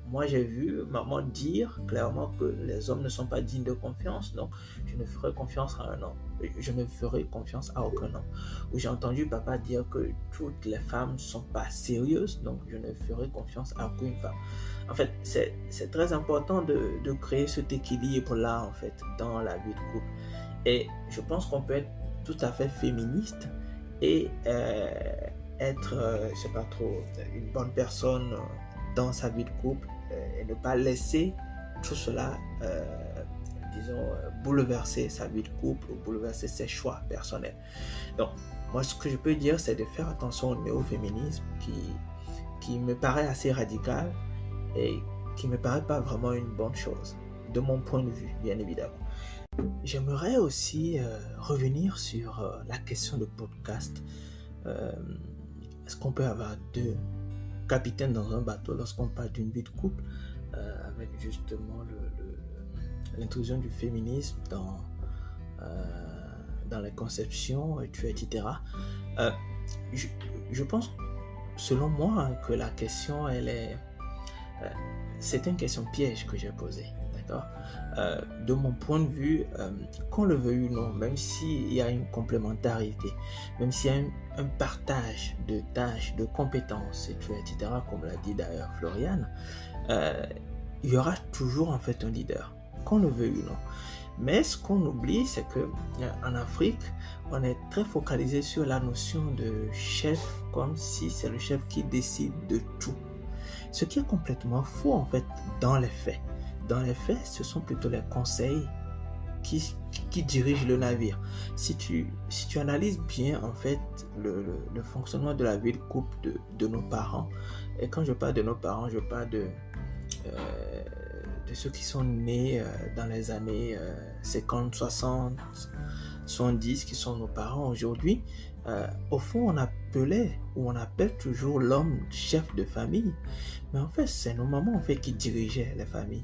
moi j'ai vu maman dire clairement que les hommes ne sont pas dignes de confiance, donc je ne ferai confiance à un homme, je ne ferai confiance à aucun homme. Ou j'ai entendu papa dire que toutes les femmes ne sont pas sérieuses, donc je ne ferai confiance à aucune femme. En fait, c'est très important de créer cet équilibre-là, en fait, dans la vie de couple. Et je pense qu'on peut être tout à fait féministe et être, je sais pas trop, une bonne personne dans sa vie de couple et ne pas laisser tout cela, bouleverser sa vie de couple ou bouleverser ses choix personnels. Donc, moi, ce que je peux dire, c'est de faire attention au néo-féminisme qui me paraît assez radical et qui me paraît pas vraiment une bonne chose, de mon point de vue, bien évidemment. J'aimerais aussi revenir sur la question de podcast. Est-ce qu'on peut avoir deux capitaines dans un bateau lorsqu'on parle d'une vie de couple, avec justement l'intrusion du féminisme dans les conceptions, etc. Je pense, selon moi, que la question, c'est une question piège que j'ai posée, d'accord? De mon point de vue, qu'on le veuille ou non, même s'il y a une complémentarité, même s'il y a un partage de tâches, de compétences, etc., comme l'a dit d'ailleurs Floriane, il y aura toujours en fait un leader, qu'on le veuille ou non. Mais ce qu'on oublie, c'est que en Afrique, on est très focalisé sur la notion de chef, comme si c'est le chef qui décide de tout. Ce qui est complètement faux en fait dans les faits. Dans les faits, ce sont plutôt les conseils qui dirigent le navire. Si tu analyses bien en fait le fonctionnement de la vie de couple de nos parents, et quand je parle de nos parents, je parle de ceux qui sont nés dans les années 50, 60, 70, qui sont nos parents aujourd'hui, au fond on appelait ou on appelle toujours l'homme chef de famille, mais en fait c'est nos mamans en fait qui dirigeaient les familles,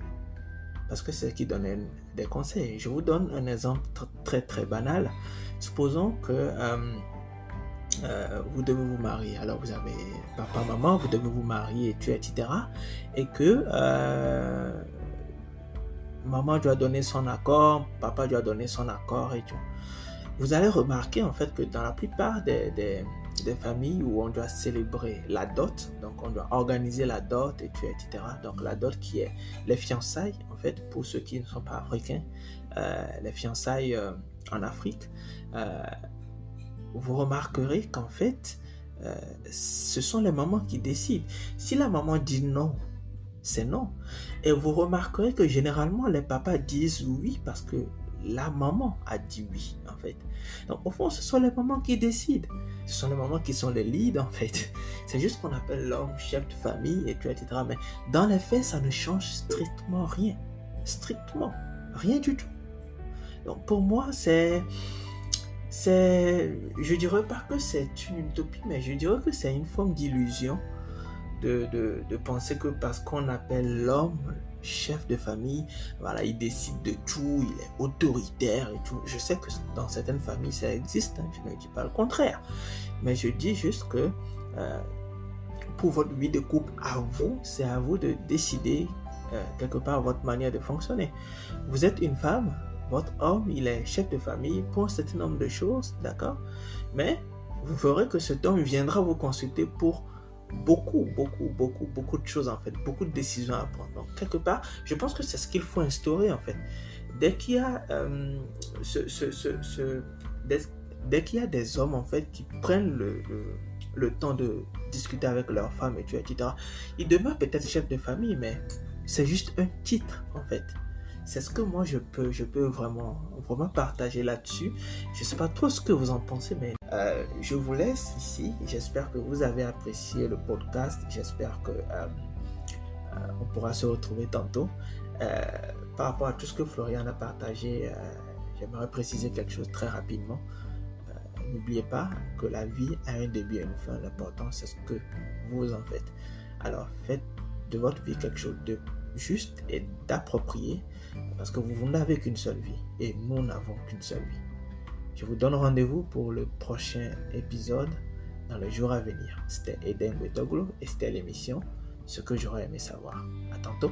parce que c'est eux qui donnaient des conseils. Je vous donne un exemple très très banal. Supposons que vous devez vous marier, alors vous avez papa, maman, vous devez vous marier, etc. Et que maman doit donner son accord, papa doit donner son accord et tout. Vous allez remarquer en fait que dans la plupart des familles où on doit célébrer la dot, donc on doit organiser la dot et tout, etc. Donc la dot qui est les fiançailles en fait, pour ceux qui ne sont pas africains, les fiançailles en Afrique, vous remarquerez qu'en fait ce sont les mamans qui décident. Si la maman dit non, c'est non. Et vous remarquerez que généralement les papas disent oui parce que la maman a dit oui en fait. Donc au fond ce sont les mamans qui décident. Ce sont les mamans qui sont les leads en fait. C'est juste qu'on appelle l'homme chef de famille et tout, etc. Mais dans les faits ça ne change strictement rien. Strictement rien du tout. Donc pour moi je dirais pas que c'est une utopie, mais je dirais que c'est une forme d'illusion de penser que parce qu'on appelle l'homme chef de famille, voilà, il décide de tout, il est autoritaire et tout. Je sais que dans certaines familles ça existe, hein, je ne dis pas le contraire, mais je dis juste que pour votre vie de couple, c'est à vous de décider quelque part votre manière de fonctionner. Vous êtes une femme, votre homme il est chef de famille pour un certain nombre de choses, d'accord, mais vous verrez que cet homme viendra vous consulter pour beaucoup de choses en fait, beaucoup de décisions à prendre. Donc quelque part, je pense que c'est ce qu'il faut instaurer en fait. Dès qu'il y a dès qu'il y a des hommes en fait qui prennent le temps de discuter avec leur femme et tout, etc. Ils demeurent peut-être chef de famille, mais c'est juste un titre en fait. C'est ce que moi je peux vraiment partager là-dessus. Je ne sais pas trop ce que vous en pensez, mais je vous laisse ici. J'espère que vous avez apprécié le podcast. J'espère que on pourra se retrouver tantôt. Par rapport à tout ce que Floriane a partagé, j'aimerais préciser quelque chose très rapidement. N'oubliez pas que la vie a un début et une fin. L'important, c'est ce que vous en faites. Alors, faites de votre vie quelque chose de juste et d'approprié, parce que vous n'avez qu'une seule vie et nous n'avons qu'une seule vie. Je vous donne rendez-vous pour le prochain épisode dans les jours à venir. C'était Eden Betoglo et c'était l'émission Ce que j'aurais aimé savoir. À tantôt.